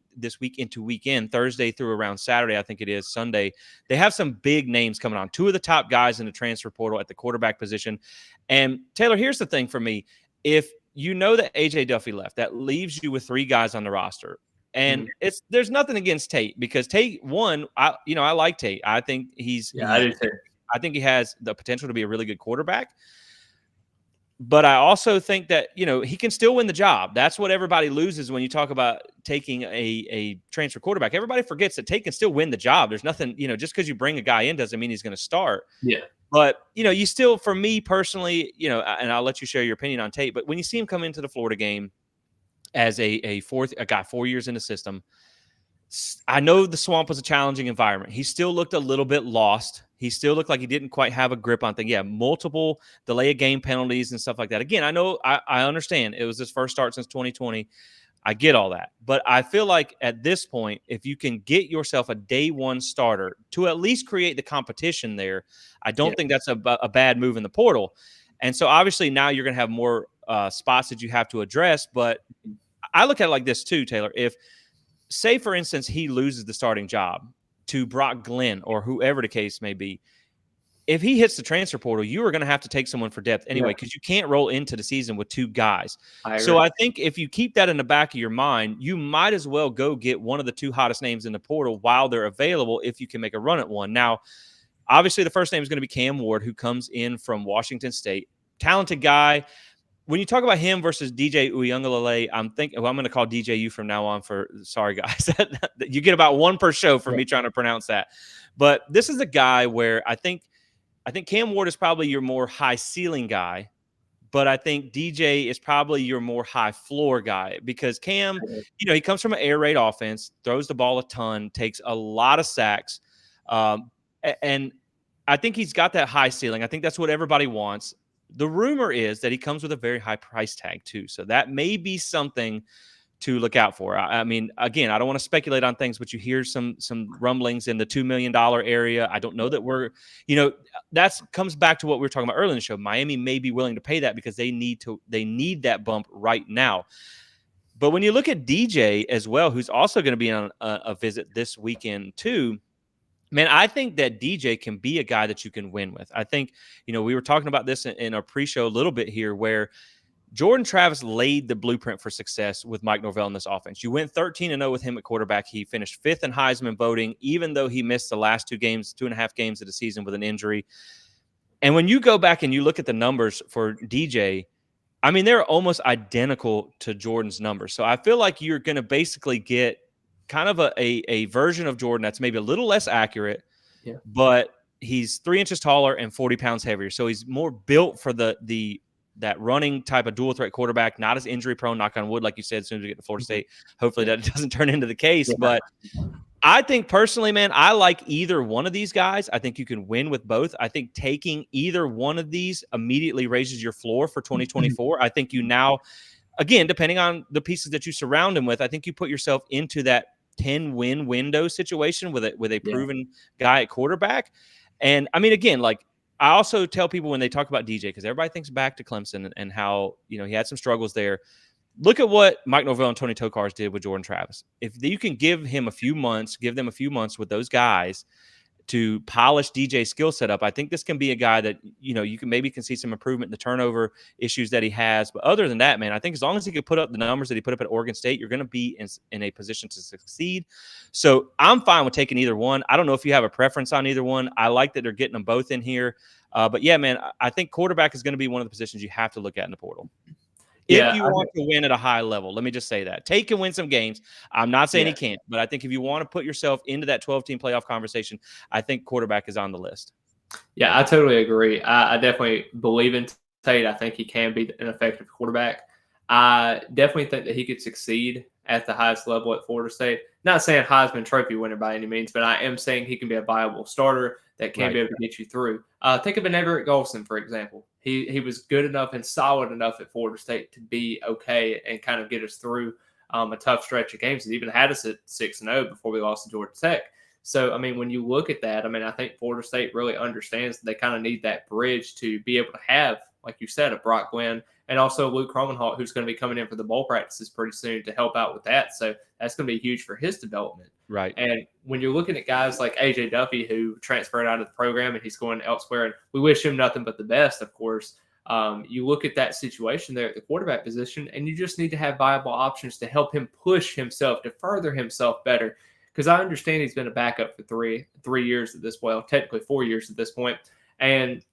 into weekend, Thursday through around Saturday, I think it is, Sunday, they have some big names coming on. Two of the top guys in the transfer portal at the quarterback position. And Taylor, here's the thing for me. If you know that AJ Duffy left, that leaves you with 3 guys on the roster. And there's nothing against Tate, because Tate, I like Tate. I think I do too. I think he has the potential to be a really good quarterback. But I also think that, he can still win the job. That's what everybody loses when you talk about taking a transfer quarterback. Everybody forgets that Tate can still win the job. There's nothing, just because you bring a guy in doesn't mean he's going to start. Yeah. But, you still, for me personally, and I'll let you share your opinion on Tate, but when you see him come into the Florida game as a guy 4 years in the system, I know the Swamp was a challenging environment. He still looked a little bit lost. He still looked like he didn't quite have a grip on things. Yeah, multiple delay of game penalties and stuff like that. Again, I understand it was his first start since 2020. I get all that. But I feel like at this point, if you can get yourself a day one starter to at least create the competition there, I don't think that's a bad move in the portal. And so obviously now you're going to have more spots that you have to address. But I look at it like this too, Taylor. If, say, for instance, he loses the starting job to Brock Glenn or whoever the case may be, if he hits the transfer portal, you are going to have to take someone for depth anyway, because you can't roll into the season with 2 guys. So I think if you keep that in the back of your mind, you might as well go get one of the 2 hottest names in the portal while they're available if you can make a run at one. Now, obviously, the first name is going to be Cam Ward, who comes in from Washington State. Talented guy. When you talk about him versus DJ Uyunglele, I'm going to call DJ you from now on sorry guys. You get about 1 per show for me trying to pronounce that. But this is a guy where I think Cam Ward is probably your more high ceiling guy, but I think DJ is probably your more high floor guy, because Cam, he comes from an air raid offense, throws the ball a ton, takes a lot of sacks. And I think he's got that high ceiling. I think that's what everybody wants. The rumor is that he comes with a very high price tag too. So that may be something to look out for. I mean, again, I don't want to speculate on things, but you hear some rumblings in the $2 million area. I don't know that that comes back to what we were talking about earlier in the show. Miami may be willing to pay that because they need that bump right now. But when you look at DJ as well, who's also going to be on a visit this weekend too, man, I think that DJ can be a guy that you can win with. I think, we were talking about this in our pre-show a little bit here, where Jordan Travis laid the blueprint for success with Mike Norvell in this offense. You went 13-0 with him at quarterback. He finished 5th in Heisman voting, even though he missed the last 2.5 games of the season with an injury. And when you go back and you look at the numbers for DJ, I mean, they're almost identical to Jordan's numbers. So I feel like you're going to basically get kind of a version of Jordan that's maybe a little less accurate, but he's 3 inches taller and 40 pounds heavier. So he's more built for that running type of dual threat quarterback, not as injury prone, knock on wood, like you said, as soon as we get to Florida State. Hopefully that doesn't turn into the case. But I think personally, man, I like either one of these guys. I think you can win with both. I think taking either one of these immediately raises your floor for 2024. I think you now, again, depending on the pieces that you surround him with, I think you put yourself into that 10-win window situation with a Yeah. proven guy at quarterback. And I mean, again, like I also tell people when they talk about DJ, because everybody thinks back to Clemson and how, he had some struggles there. Look at what Mike Norvell and Tony Tokars did with Jordan Travis. If you can give them a few months with those guys to polish DJ's skill set up, I think this can be a guy that, you can see some improvement in the turnover issues that he has. But other than that, man, I think as long as he could put up the numbers that he put up at Oregon State, you're going to be in a position to succeed. So I'm fine with taking either one. I don't know if you have a preference on either one. I like that they're getting them both in here. But yeah, man, I think quarterback is going to be one of the positions you have to look at in the portal. If Yeah, you want to win at a high level, let me just say that. Take and win some games. I'm not saying yeah, he can't, but I think if you want to put yourself into that 12-team playoff conversation, I think quarterback is on the list. yeah. I totally agree. I definitely believe in Tate. I think he can be an effective quarterback. I definitely think that he could succeed at the highest level at Florida State. Not saying Heisman Trophy winner by any means, but I am saying he can be a viable starter that can Right. be able to get you through. Think of an Everett Golson, for example. He was good enough and solid enough at Florida State to be okay and kind of get us through a tough stretch of games. He even had us at 6-0 before we lost to Georgia Tech. So, I mean, when you look at that, I mean, I think Florida State really understands that they kind of need that bridge to be able to have, like you said, a Brock Glenn and also Luke Cromenhalt, who's going to be coming in for the bowl practices pretty soon to help out with that. So that's going to be huge for his development. Right. And when you're looking at guys like AJ Duffy, who transferred out of the program and he's going elsewhere, and we wish him nothing but the best, of course. You look at that situation there at the quarterback position, and you just need to have viable options to help him push himself, to further himself better. Because I understand he's been a backup for three years at this point, well, technically 4 years at this point, and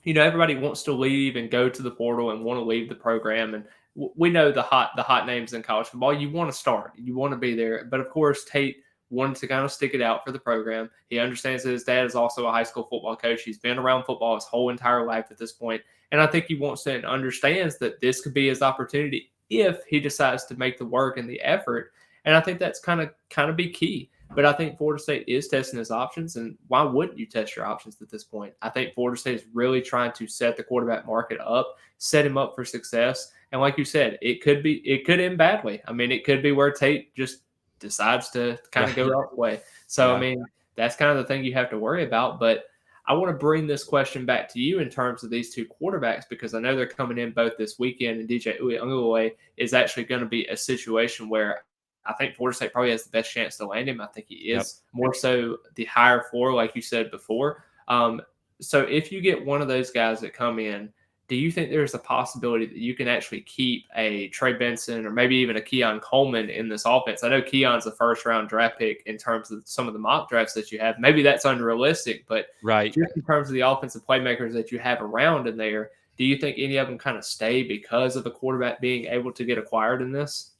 everybody wants to leave and go to the portal and want to leave the program. And we know the hot names in college football. You want to start, you want to be there. But of course, Tate wanted to kind of stick it out for the program. He understands that his dad is also a high school football coach. He's been around football his whole entire life at this point. And I think he wants to and understands that this could be his opportunity if he decides to make the work and the effort. And I think that's kind of be key. But I think Florida State is testing his options, and why wouldn't you test your options at this point? I think Florida State is really trying to set the quarterback market up, set him up for success. And like you said, it could end badly. I mean, it could be where Tate just decides to kind of go the other way. So, Yeah. I mean, that's kind of the thing you have to worry about. But I want to bring this question back to you in terms of these two quarterbacks, because I know they're coming in both this weekend, and DJ Uiagalelei is actually going to be a situation where I think Florida State probably has the best chance to land him. I think he is more so the higher floor, like you said before. So if you get one of those guys that come in, do you think there's a possibility that you can actually keep a Trey Benson or maybe even a Keon Coleman in this offense? I know Keon's a first-round draft pick in terms of some of the mock drafts that you have. Maybe that's unrealistic, but Right. just in terms of the offensive playmakers that you have around in there, do you think any of them kind of stay because of the quarterback being able to get acquired in this?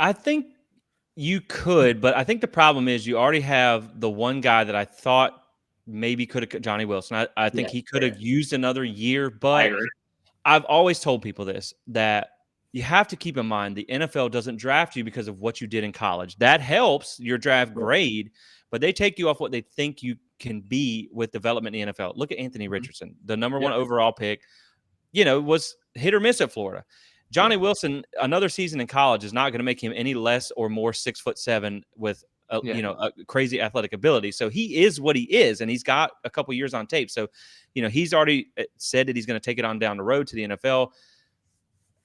I think you could, but I think the problem is you already have the one guy that I thought maybe could have Johnny Wilson. I think Yeah, he could have used another year, I but agree. I've always told people this, that you have to keep in mind the NFL doesn't draft you because of what you did in college. That helps your draft grade, but they take you off what they think you can be with development in the NFL. Look at Anthony Mhm. Richardson, the number one Yep. overall pick, was hit or miss at Florida. Johnny Yeah. Wilson, another season in college is not going to make him any less or more 6'7" with Yeah. a crazy athletic ability. So he is what he is, and he's got a couple years on tape. So, he's already said that he's going to take it on down the road to the NFL.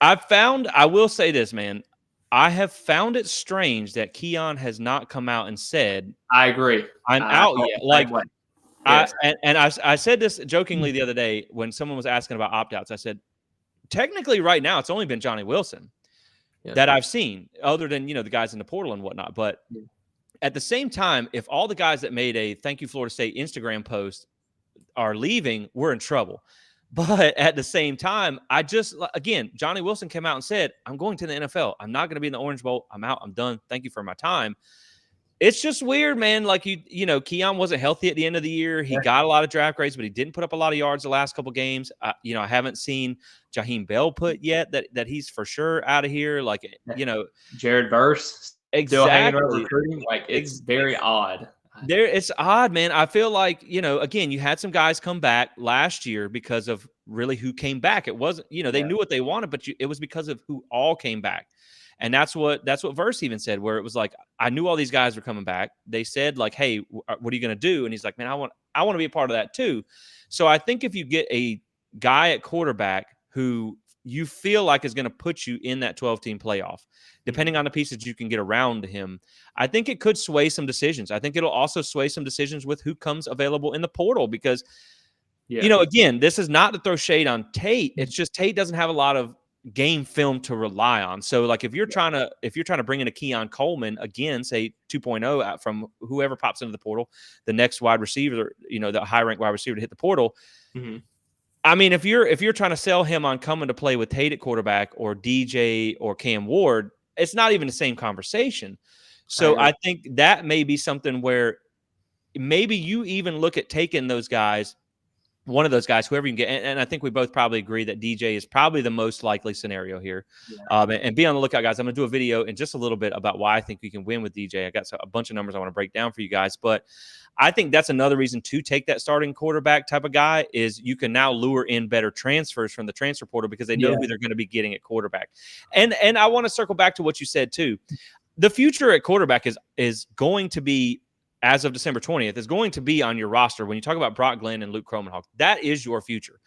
I will say this, man. I have found it strange that Keon has not come out and said, I agree. I'm I out felt yet. the same Like, way. I Yes. and I said this jokingly the other day when someone was asking about opt outs. I said, technically, right now, it's only been Johnny Wilson Yeah. that I've seen, other than the guys in the portal and whatnot. But Yeah. at the same time, if all the guys that made a "Thank you Florida State" Instagram post are leaving, we're in trouble. But at the same time, again, Johnny Wilson came out and said, "I'm going to the NFL. I'm not going to be in the Orange Bowl. I'm out. I'm done. Thank you for my time." It's just weird, man. Like Keon wasn't healthy at the end of the year. He Yeah. got a lot of draft grades, but he didn't put up a lot of yards the last couple games. I haven't seen Jaheim Bell put yet that he's for sure out of here. Like, Yeah. Jared Verse still hanging around Exactly. recruiting. Like, it's very odd. It's odd, man. I feel like, again, you had some guys come back last year because of really who came back. It wasn't, they Yeah. knew what they wanted, but it was because of who all came back. And that's what Verse even said, where it was like, I knew all these guys were coming back. They said, like, hey, what are you going to do? And he's like, man, I want to be a part of that too. So I think if you get a guy at quarterback who you feel like is going to put you in that 12-team playoff, depending on the pieces you can get around him, I think it could sway some decisions. I think it'll also sway some decisions with who comes available in the portal because, again, this is not to throw shade on Tate. It's just Tate doesn't have a lot of game film to rely on. So, like, if you're trying to bring in a Keon Coleman again, say 2.0 out from whoever pops into the portal, the next wide receiver, the high ranked wide receiver to hit the portal. I mean, if you're trying to sell him on coming to play with Tate at quarterback or DJ or Cam Ward, it's not even the same conversation. So I think that may be something where maybe you even look at taking those guys, one of those guys, whoever you can get. And I think we both probably agree that DJ is probably the most likely scenario here. Yeah. And be on the lookout, guys. I'm going to do a video in just a little bit about why I think we can win with DJ. I got a bunch of numbers I want to break down for you guys, but I think that's another reason to take that starting quarterback type of guy is you can now lure in better transfers from the transfer portal because they know who they're going to be getting at quarterback. And I want to circle back to what you said too. The future at quarterback is going to be, as of December 20th, is going to be on your roster. When you talk about Brock Glenn and Luke Kromenhoek, that is your future.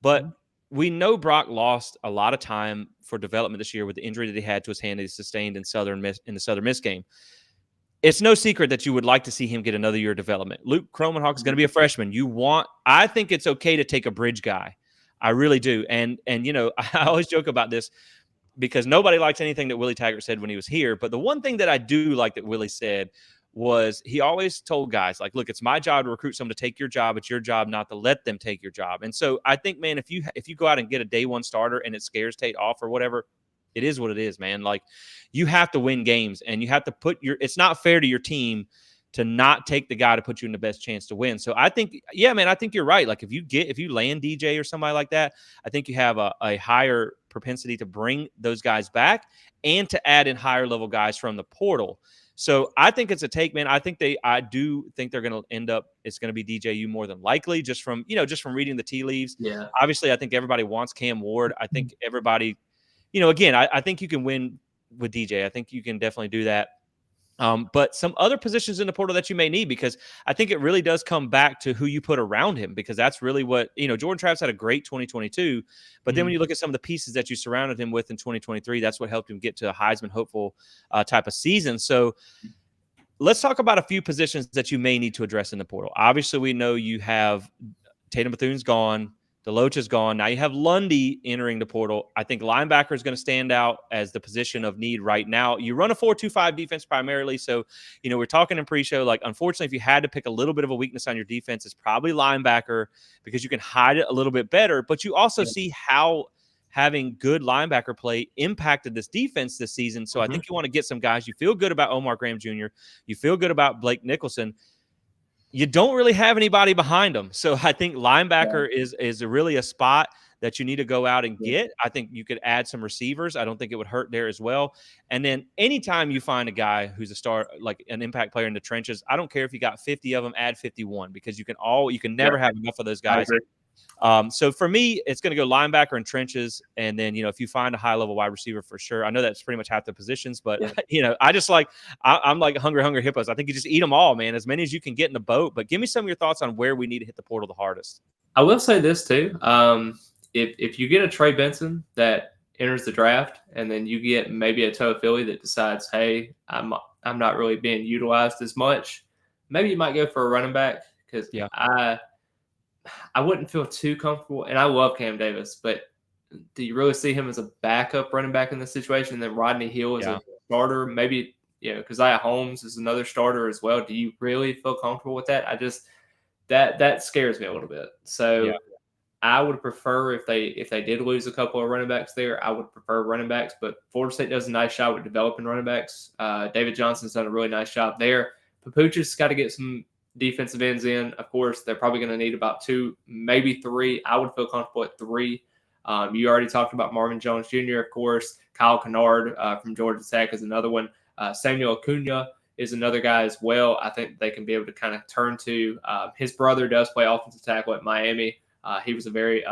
But we know Brock lost a lot of time for development this year with the injury that he had to his hand that he sustained in the Southern Miss game. It's no secret that you would like to see him get another year of development. Luke Kromenhoek is going to be a freshman. I think it's okay to take a bridge guy. I really do. And I always joke about this because nobody likes anything that Willie Taggart said when he was here. But the one thing that I do like that Willie said was he always told guys, like, look, it's my job to recruit someone to take your job. It's your job not to let them take your job. And so I think, man, if you go out and get a day one starter and it scares Tate off or whatever, it is what it is, man. Like, you have to win games and you have to it's not fair to your team to not take the guy to put you in the best chance to win. So I think, I think you're right. Like, if you land DJ or somebody like that, I think you have a higher propensity to bring those guys back and to add in higher level guys from the portal. So I think it's a take, man. I do think they're going to end up, it's going to be DJU more than likely, just from reading the tea leaves. Yeah. Obviously, I think everybody wants Cam Ward. I think everybody, again, I think you can win with DJ. I think you can definitely do that. But some other positions in the portal that you may need, because I think it really does come back to who you put around him, because that's really what, Jordan Travis had a great 2022, but then when you look at some of the pieces that you surrounded him with in 2023, that's what helped him get to a Heisman hopeful type of season. So let's talk about a few positions that you may need to address in the portal. Obviously, we know you have Tatum Bethune's gone. Deloach is gone. Now you have Lundy entering the portal. I think linebacker is going to stand out as the position of need right now. You run a 4-2-5 defense primarily. So, we're talking in pre-show, like, unfortunately, if you had to pick a little bit of a weakness on your defense, it's probably linebacker because you can hide it a little bit better. But you also see how having good linebacker play impacted this defense this season. So I think you want to get some guys. You feel good about Omar Graham Jr. You feel good about Blake Nicholson. You don't really have anybody behind them. So I think linebacker is really a spot that you need to go out and get. I think you could add some receivers. I don't think it would hurt there as well. And then anytime you find a guy who's a star, like an impact player in the trenches, I don't care if you got 50 of them, add 51, because you can never have enough of those guys. So for me, it's going to go linebacker and trenches. And then, if you find a high level wide receiver, for sure. I know that's pretty much half the positions, but I just I'm like hungry hippos. I think you just eat them all, man, as many as you can get in the boat. But give me some of your thoughts on where we need to hit the portal the hardest. I will say this too. If you get a Trey Benson that enters the draft, and then you get maybe a Toa Philly that decides, hey, I'm not really being utilized as much, maybe you might go for a running back, because I wouldn't feel too comfortable. And I love Cam Davis, but do you really see him as a backup running back in this situation? And then Rodney Hill as a starter, maybe, Keziah Holmes is another starter as well. Do you really feel comfortable with that? That scares me a little bit. So I would prefer, if they did lose a couple of running backs there, I would prefer running backs. But Florida State does a nice job with developing running backs. David Johnson's done a really nice job there. Papuchis got to get some defensive ends in. Of course, they're probably going to need about 2, maybe 3. I would feel comfortable at 3. You already talked about Marvin Jones Jr., of course. Kyle Kennard from Georgia Tech is another one. Samuel Acuna is another guy as well. I think they can be able to kind of turn to. His brother does play offensive tackle at Miami. He was a very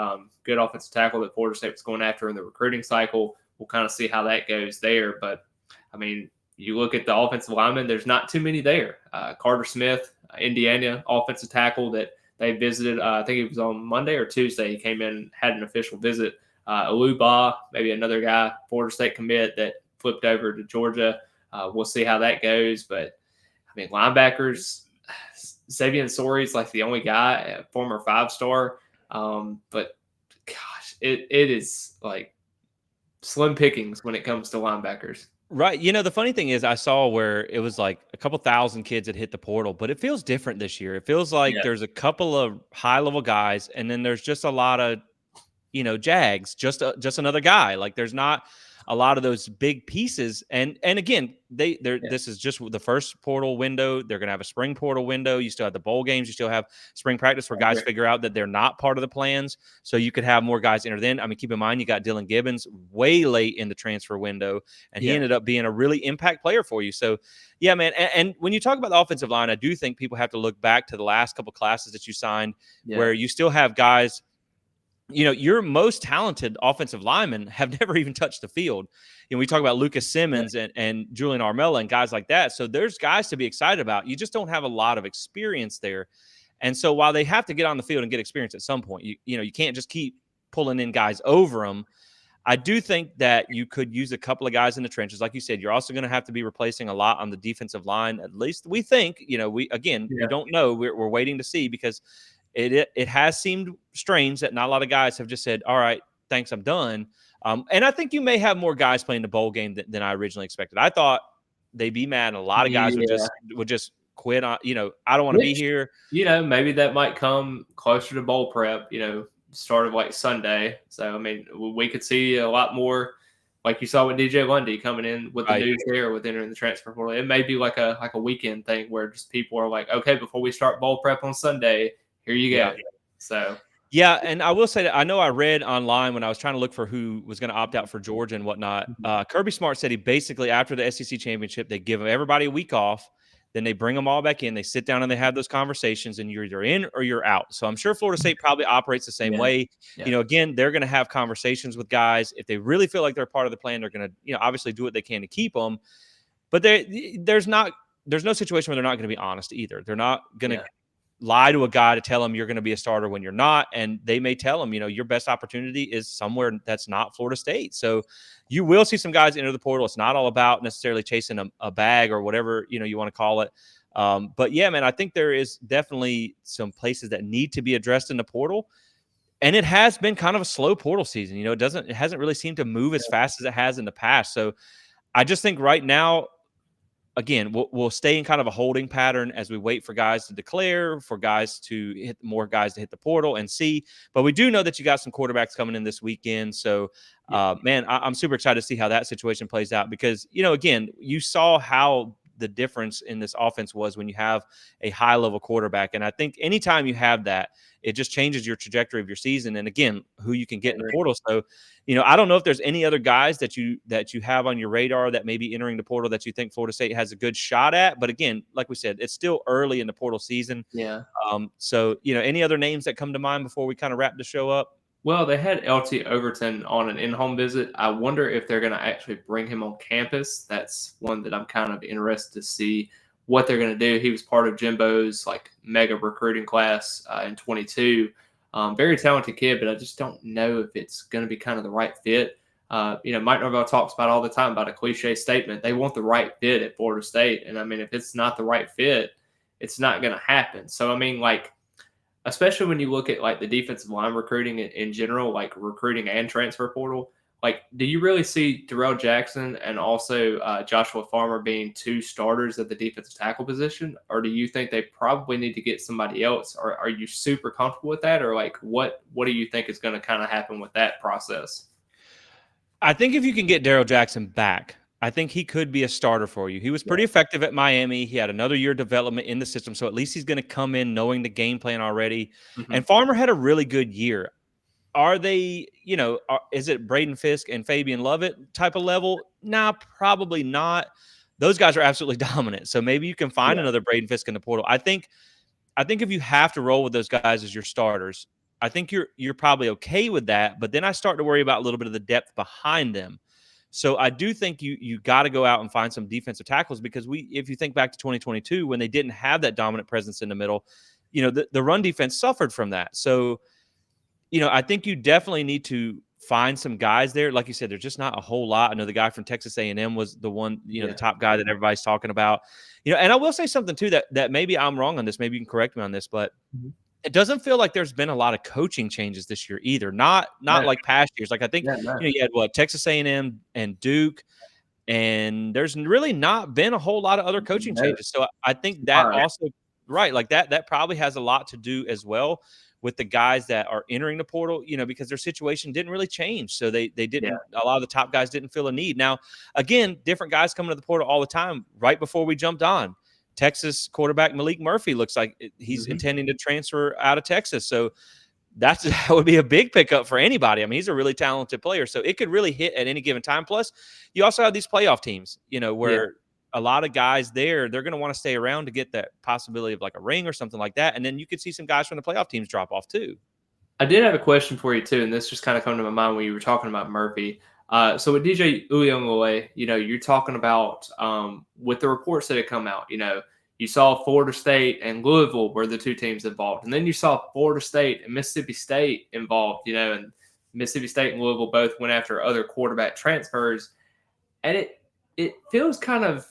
good offensive tackle that Florida State was going after in the recruiting cycle. We'll kind of see how that goes there. But, I mean, you look at the offensive linemen, there's not too many there. Carter Smith, Indiana offensive tackle that they visited. I think it was on Monday or Tuesday. He came in, had an official visit. Aluba, maybe another guy, Florida State commit that flipped over to Georgia. We'll see how that goes. But, I mean, linebackers, Savion Sori's like the only guy, former 5-star. But, gosh, it is like slim pickings when it comes to linebackers. Right. The funny thing is I saw where it was like a couple thousand kids that hit the portal, but it feels different this year. It feels like Yeah. there's a couple of high-level guys, and then there's just a lot of, Jags, just another guy. Like there's not a lot of those big pieces. And again, this is just the first portal window. They're going to have a spring portal window. You still have the bowl games. You still have spring practice where guys figure out that they're not part of the plans. So you could have more guys enter then. I mean, keep in mind, you got Dylan Gibbons way late in the transfer window, and he ended up being a really impact player for you. So yeah, man. And when you talk about the offensive line, I do think people have to look back to the last couple classes that you signed where you still have guys. Your most talented offensive linemen have never even touched the field. We talk about Lucas Simmons and Julian Armella and guys like that. So there's guys to be excited about. You just don't have a lot of experience there. And so while they have to get on the field and get experience at some point, you can't just keep pulling in guys over them. I do think that you could use a couple of guys in the trenches. Like you said, you're also going to have to be replacing a lot on the defensive line. At least we think, we don't know. We're waiting to see because it has seemed strange that not a lot of guys have just said, all right, thanks, I'm done. And I think you may have more guys playing the bowl game than I originally expected. I thought they'd be mad, and a lot of guys would just quit on, I don't want to be here. Maybe that might come closer to bowl prep, start of like Sunday. So, I mean, we could see a lot more like you saw with DJ Lundy coming in with the news there with entering the transfer portal. It may be like a weekend thing where just people are like, okay, before we start bowl prep on Sunday, here you go. So yeah, and I will say that I know I read online when I was trying to look for who was going to opt out for Georgia and whatnot. Kirby Smart said he basically, after the SEC championship, they give everybody a week off, then they bring them all back in, they sit down and they have those conversations, and you're either in or you're out. So I'm sure Florida State probably operates the same way. Again, they're going to have conversations with guys. If they really feel like they're part of the plan, they're going to, obviously do what they can to keep them. But there's no situation where they're not going to be honest either. They're not going to lie to a guy to tell him you're going to be a starter when you're not. And they may tell him, your best opportunity is somewhere that's not Florida State. So you will see some guys enter the portal. It's not all about necessarily chasing a bag or whatever, you want to call it. But yeah, man, I think there is definitely some places that need to be addressed in the portal. And it has been kind of a slow portal season. It hasn't really seemed to move as fast as it has in the past. So I just think right now, again, we'll stay in kind of a holding pattern as we wait for guys to declare, for guys to hit the portal and see. But we do know that you got some quarterbacks coming in this weekend. So, man, I'm super excited to see how that situation plays out because, again, you saw how the difference in this offense was when you have a high-level quarterback. And I think anytime you have that, it just changes your trajectory of your season. And again, who you can get in the portal. So, I don't know if there's any other guys that you have on your radar that may be entering the portal that you think Florida State has a good shot at. But again, like we said, it's still early in the portal season. Yeah. So, any other names that come to mind before we kind of wrap the show up? Well, they had LT Overton on an in-home visit. I wonder if they're going to actually bring him on campus. That's one that I'm kind of interested to see what they're going to do. He was part of Jimbo's like mega recruiting class in 22. Very talented kid, but I just don't know if it's going to be kind of the right fit. Mike Norvell talks about all the time about a cliche statement. They want the right fit at Florida State. And I mean, if it's not the right fit, it's not going to happen. So, I mean, like, especially when you look at like the defensive line recruiting in general, like recruiting and transfer portal, like, do you really see Darrell Jackson and also Joshua Farmer being two starters at the defensive tackle position? Or do you think they probably need to get somebody else? Or are you super comfortable with that? Or like, what do you think is going to kind of happen with that process? I think if you can get Darrell Jackson back, I think he could be a starter for you. He was pretty effective at Miami. He had another year of development in the system. So at least he's going to come in knowing the game plan already. Mm-hmm. And Farmer had a really good year. Are they, is it Braden Fisk and Fabian Lovett type of level? Nah, probably not. those guys are absolutely dominant. So maybe you can find Yeah. another Braden Fisk in the portal. I think if you have to roll with those guys as your starters, I think you're probably okay with that. But then I start to worry about a little bit of the depth behind them. So I do think you got to go out and find some defensive tackles, because if you think back to 2022 when they didn't have that dominant presence in the middle, the run defense suffered from that. So I think you definitely need to find some guys there. Like you said, there's just not a whole lot. I know the guy from Texas A&M was the one, the Yeah. top guy that everybody's talking about. And I will say something too that maybe I'm wrong on this. Maybe you can correct me on this, but Mhm. it doesn't feel like there's been a lot of coaching changes this year either. Not No. like past years. Like I think Yeah. No. you had what, Texas A&M and Duke, and there's really not been a whole lot of other coaching No. changes. So I think that Right. also, right, like that probably has a lot to do as well with the guys that are entering the portal, because their situation didn't really change. So they Yeah. didn't, a lot of the top guys didn't feel a need. Now, again, different guys coming to the portal all the time. Right before we jumped on, Texas quarterback Malik Murphy looks like he's Mhm. intending to transfer out of Texas. So that would be a big pickup for anybody. I mean, he's a really talented player, so it could really hit at any given time. Plus, you also have these playoff teams, Yeah. where a lot of guys they're going to want to stay around to get that possibility of like a ring or something like that, and then you could see some guys from the playoff teams drop off too. I did have a question for you too, and this just kind of come to my mind when you were talking about Murphy. So with DJ Uyunglele, you're talking about with the reports that had come out. You saw Florida State and Louisville were the two teams involved, and then you saw Florida State and Mississippi State involved. And Mississippi State and Louisville both went after other quarterback transfers, and it feels kind of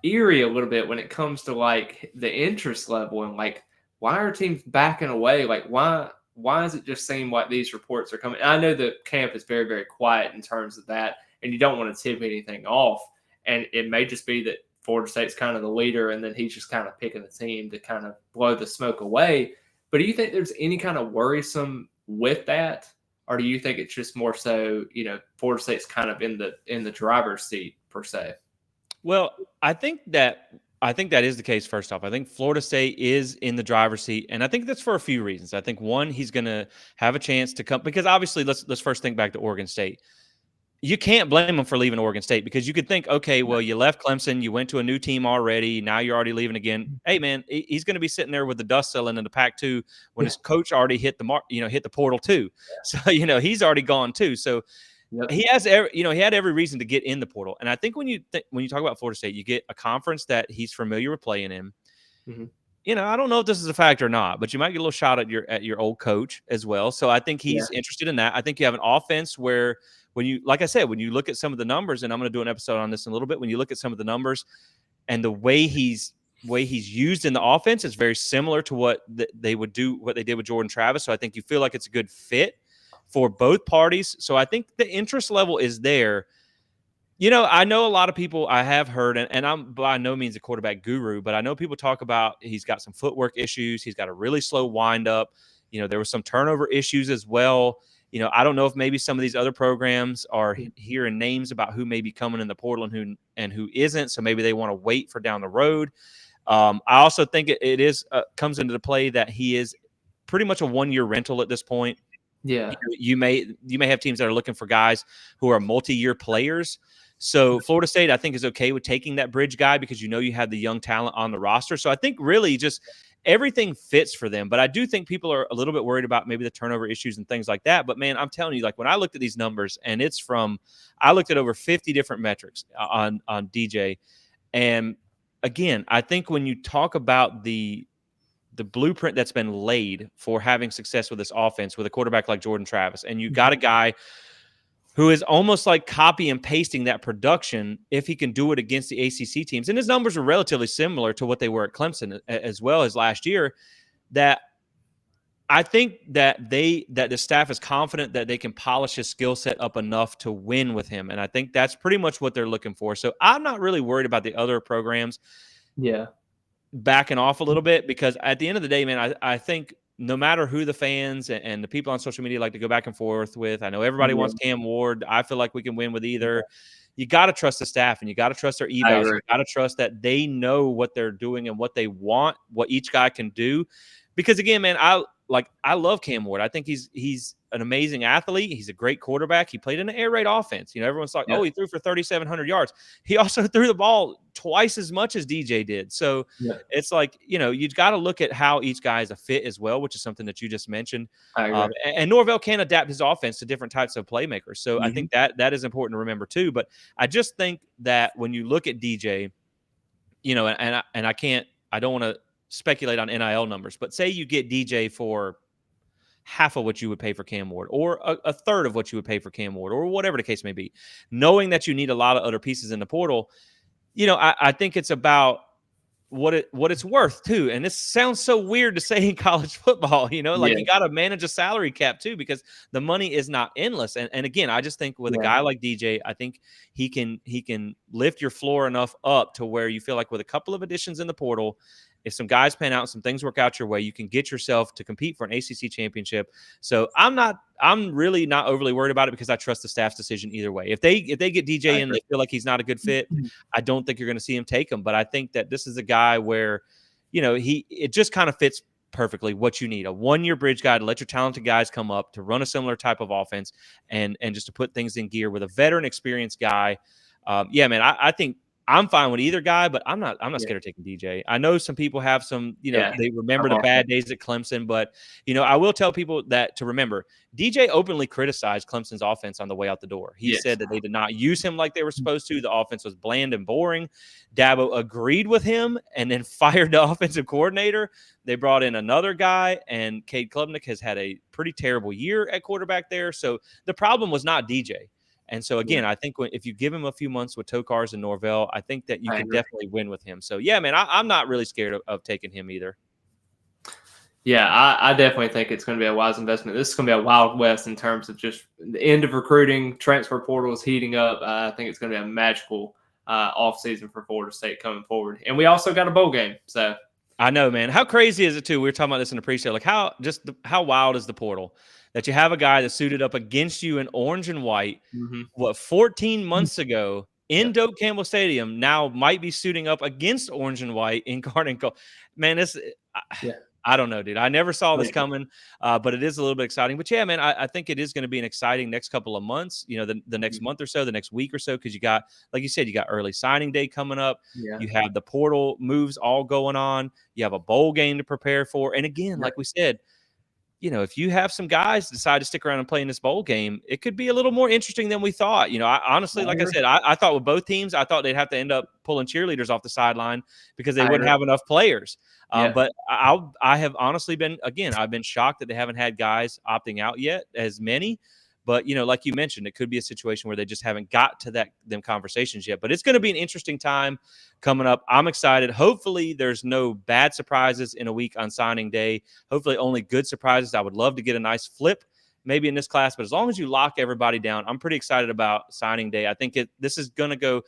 eerie a little bit when it comes to like the interest level and like why are teams backing away? Like why does it just seem like these reports are coming? I know the camp is very, very quiet in terms of that, and you don't want to tip anything off. And it may just be that Florida State's kind of the leader, and then he's just kind of picking the team to kind of blow the smoke away. But do you think there's any kind of worrisome with that? Or do you think it's just more so, Florida State's kind of in the driver's seat per se? Well, I think that is the case. First off, I think Florida State is in the driver's seat, and I think that's for a few reasons. I think one, he's going to have a chance to come, because obviously, let's first think back to Oregon State. You can't blame him for leaving Oregon State, because you could think, okay, well, you left Clemson, you went to a new team already, now you're already leaving again. Hey, man, he's going to be sitting there with the dust settling in the Pac-2 when his coach already hit the mark, hit the portal too. So he's already gone too. So Yep. he had every reason to get in the portal. And I think when you talk about Florida State, you get a conference that he's familiar with playing in. Mm-hmm. I don't know if this is a fact or not, but you might get a little shot at your old coach as well. So I think Yeah. he's interested in that. I think you have an offense where like I said, when you look at some of the numbers, and I'm going to do an episode on this in a little bit, when you look at some of the numbers and the way he's used in the offense, it's very similar to what they did with Jordan Travis. So I think you feel like it's a good fit for both parties. So I think the interest level is there. I know a lot of people I have heard, and I'm by no means a quarterback guru, but I know people talk about he's got some footwork issues. He's got a really slow windup. There was some turnover issues as well. I don't know if maybe some of these other programs are hearing names about who may be coming in the portal and who isn't. So maybe they want to wait for down the road. I also think it is comes into the play that he is pretty much a 1-year rental at this point. Yeah. You may have teams that are looking for guys who are multi-year players. So Florida State, I think, is okay with taking that bridge guy, because you have the young talent on the roster. So I think really just everything fits for them. But I do think people are a little bit worried about maybe the turnover issues and things like that. But man, I'm telling you, like when I looked at these numbers, and I looked at over 50 different metrics on DJ, and again, I think when you talk about the blueprint that's been laid for having success with this offense with a quarterback like Jordan Travis, and you got a guy who is almost like copy and pasting that production if he can do it against the ACC teams. And his numbers are relatively similar to what they were at Clemson as well as last year. That I think that the staff is confident that they can polish his skill set up enough to win with him. And I think that's pretty much what they're looking for. So I'm not really worried about the other programs Yeah. backing off a little bit, because at the end of the day, man, I think no matter who the fans and the people on social media like to go back and forth with, I know everybody Yeah. wants Cam Ward. I feel like we can win with either. You got to trust the staff, and you got to trust their I evals. agree. You got to trust that they know what they're doing and what they want, what each guy can do. Because again, man, like I love Cam Ward. I think he's an amazing athlete. He's a great quarterback. He played in an air raid offense. Everyone's like, oh, he threw for 3,700 yards. He also threw the ball twice as much as DJ did. So it's like, you've got to look at how each guy is a fit as well, which is something that you just mentioned. I agree. And Norvell can adapt his offense to different types of playmakers. So I think that is important to remember too. But I just think that when you look at DJ, I don't want to speculate on NIL numbers, but say you get DJ for half of what you would pay for Cam Ward, or a third of what you would pay for Cam Ward, or whatever the case may be, knowing that you need a lot of other pieces in the portal. I think it's about what it's worth too. And this sounds so weird to say in college football, like you got to manage a salary cap too, because the money is not endless. And again, I just think with a guy like DJ, I think he can lift your floor enough up to where you feel like with a couple of additions in the portal, if some guys pan out, some things work out your way, you can get yourself to compete for an ACC championship. So I'm really not overly worried about it, because I trust the staff's decision either way. If they get DJ in and they feel like he's not a good fit, I don't think you're going to see him take him. But I think that this is a guy where, it just kind of fits perfectly what you need. A 1-year bridge guy to let your talented guys come up, to run a similar type of offense, and just to put things in gear with a veteran experienced guy. Man, I think I'm fine with either guy, but I'm not scared of taking DJ. I know some people have some, they remember the bad days at Clemson, but I will tell people that to remember DJ openly criticized Clemson's offense on the way out the door. He said that they did not use him like they were supposed to. The offense was bland and boring. Dabo agreed with him and then fired the offensive coordinator. They brought in another guy, and Cade Klubnik has had a pretty terrible year at quarterback there. So the problem was not DJ. And so, again, I think if you give him a few months with Tokars and Norvell, I think that you can definitely win with him. So, man, I'm not really scared of taking him either. Yeah, I definitely think it's going to be a wise investment. This is going to be a Wild West in terms of just the end of recruiting. Transfer portal is heating up. I think it's going to be a magical offseason for Florida State coming forward. And we also got a bowl game. So I know, man. How crazy is it, too? We were talking about this in the pre-show. Like, how wild is the portal? That you have a guy that suited up against you in orange and white, 14 months ago in Doak Campbell Stadium, now might be suiting up against orange and white in Garden Cold. Man, I don't know, dude. I never saw this coming, but it is a little bit exciting. But yeah, man, I think it is going to be an exciting next couple of months, the next month or so, the next week or so, because you got, like you said, you got early signing day coming up. You have the portal moves all going on. You have a bowl game to prepare for. And again, like we said, if you have some guys decide to stick around and play in this bowl game, it could be a little more interesting than we thought. I honestly, like I said, I thought with both teams, I thought they'd have to end up pulling cheerleaders off the sideline because they wouldn't have enough players. But I have honestly I've been shocked that they haven't had guys opting out yet, as many. But, like you mentioned, it could be a situation where they just haven't got to them conversations yet. But it's going to be an interesting time coming up. I'm excited. Hopefully there's no bad surprises in a week on signing day. Hopefully only good surprises. I would love to get a nice flip maybe in this class. But as long as you lock everybody down, I'm pretty excited about signing day. I think this is going to go,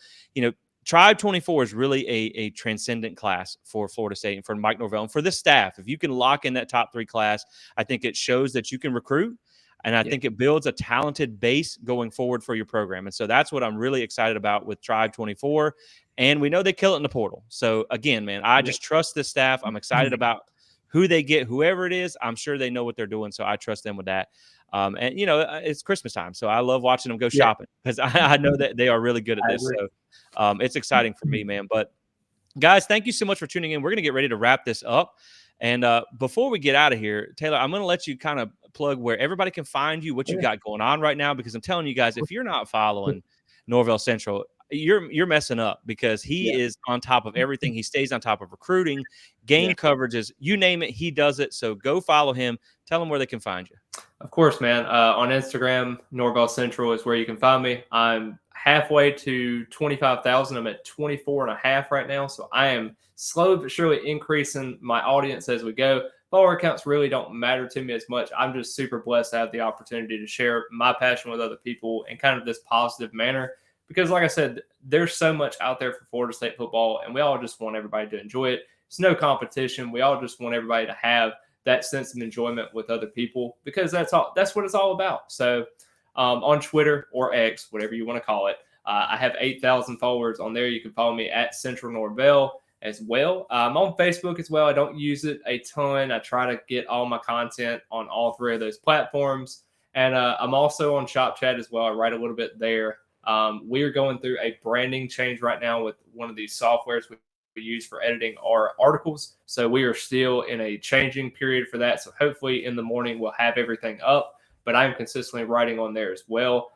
Tribe 24 is really a transcendent class for Florida State and for Mike Norvell and for this staff. If you can lock in that top 3 class, I think it shows that you can recruit. And I think it builds a talented base going forward for your program. And so that's what I'm really excited about with Tribe 24. And we know they kill it in the portal. So, again, man, I just trust this staff. I'm excited about who they get, whoever it is. I'm sure they know what they're doing. So I trust them with that. And, it's Christmas time. So I love watching them go shopping because I know that they are really good at this. So it's exciting for me, man. But, guys, thank you so much for tuning in. We're going to get ready to wrap this up. And before we get out of here, Taylor, I'm going to let you kind of plug where everybody can find you, what you got going on right now, because I'm telling you guys, if you're not following Norvell Central, you're messing up because he is on top of everything. He stays on top of recruiting, game coverages, you name it, he does it. So go follow him. Tell them where they can find you. Of course, man. On Instagram, Norvell Central is where you can find me. I'm halfway to 25,000. I'm at 24 and a half right now. So I am slow but surely increasing my audience as we go. Follower accounts really don't matter to me as much. I'm just super blessed to have the opportunity to share my passion with other people in kind of this positive manner. Because like I said, there's so much out there for Florida State football, and we all just want everybody to enjoy it. It's no competition. We all just want everybody to have that sense of enjoyment with other people because that's what it's all about. So on Twitter or X, whatever you want to call it, I have 8,000 followers on there. You can follow me at Central Norvell. as well. I'm on Facebook as well. I don't use it a ton. I try to get all my content on all three of those platforms. And I'm also on Shop Chat as well. I write a little bit there. We are going through a branding change right now with one of these softwares we use for editing our articles. So we are still in a changing period for that. So hopefully in the morning we'll have everything up. But I'm consistently writing on there as well.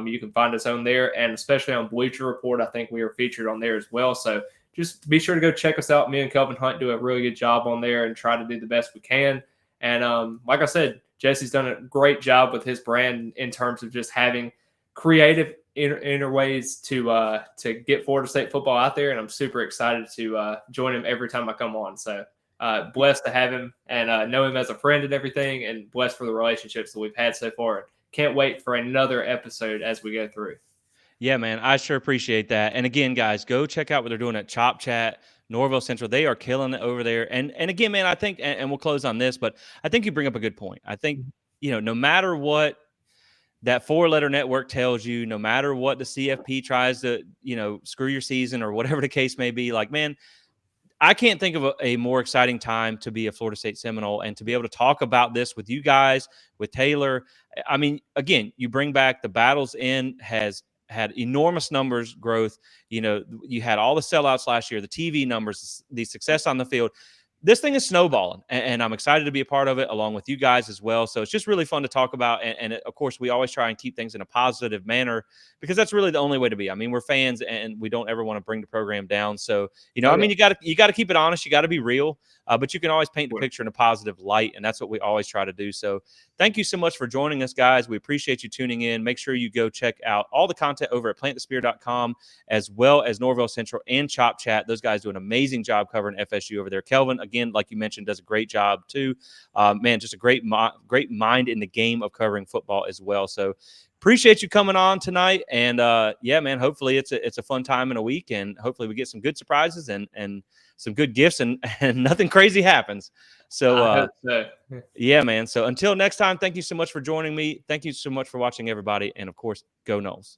You can find us on there, and especially on Bleacher Report, I think we are featured on there as well. So just be sure to go check us out. Me and Kelvin Hunt do a really good job on there and try to do the best we can. And like I said, Jesse's done a great job with his brand in terms of just having creative inner ways to get Florida State football out there. And I'm super excited to join him every time I come on. So blessed to have him and know him as a friend and everything, and blessed for the relationships that we've had so far. Can't wait for another episode as we go through. Yeah, man, I sure appreciate that. And again, guys, go check out what they're doing at Chop Chat, Norvell Central. They are killing it over there. And again, man, I think, and we'll close on this, but I think you bring up a good point. I think, no matter what that four-letter network tells you, no matter what the CFP tries to, screw your season or whatever the case may be, like, man, I can't think of a more exciting time to be a Florida State Seminole and to be able to talk about this with you guys, with Taylor. I mean, again, you bring back the Battles Inn has had enormous numbers growth. You had all the sellouts last year, the TV numbers, the success on the field. This thing is snowballing, and I'm excited to be a part of it along with you guys as well. So it's just really fun to talk about. And of course, we always try and keep things in a positive manner because that's really the only way to be. I mean, we're fans and we don't ever want to bring the program down. So, I mean, you got to keep it honest. You got to be real, but you can always paint the picture in a positive light. And that's what we always try to do. So thank you so much for joining us, guys. We appreciate you tuning in. Make sure you go check out all the content over at plantthespear.com as well as Norvell Central and Chop Chat. Those guys do an amazing job covering FSU over there. Kelvin, again, like you mentioned, does a great job too. Man, just a great mind in the game of covering football as well. So appreciate you coming on tonight. And yeah, man, hopefully it's a fun time in a week, and hopefully we get some good surprises and some good gifts and nothing crazy happens. So, I hope so. Yeah, man. So until next time, thank you so much for joining me. Thank you so much for watching, everybody. And of course, go Noles.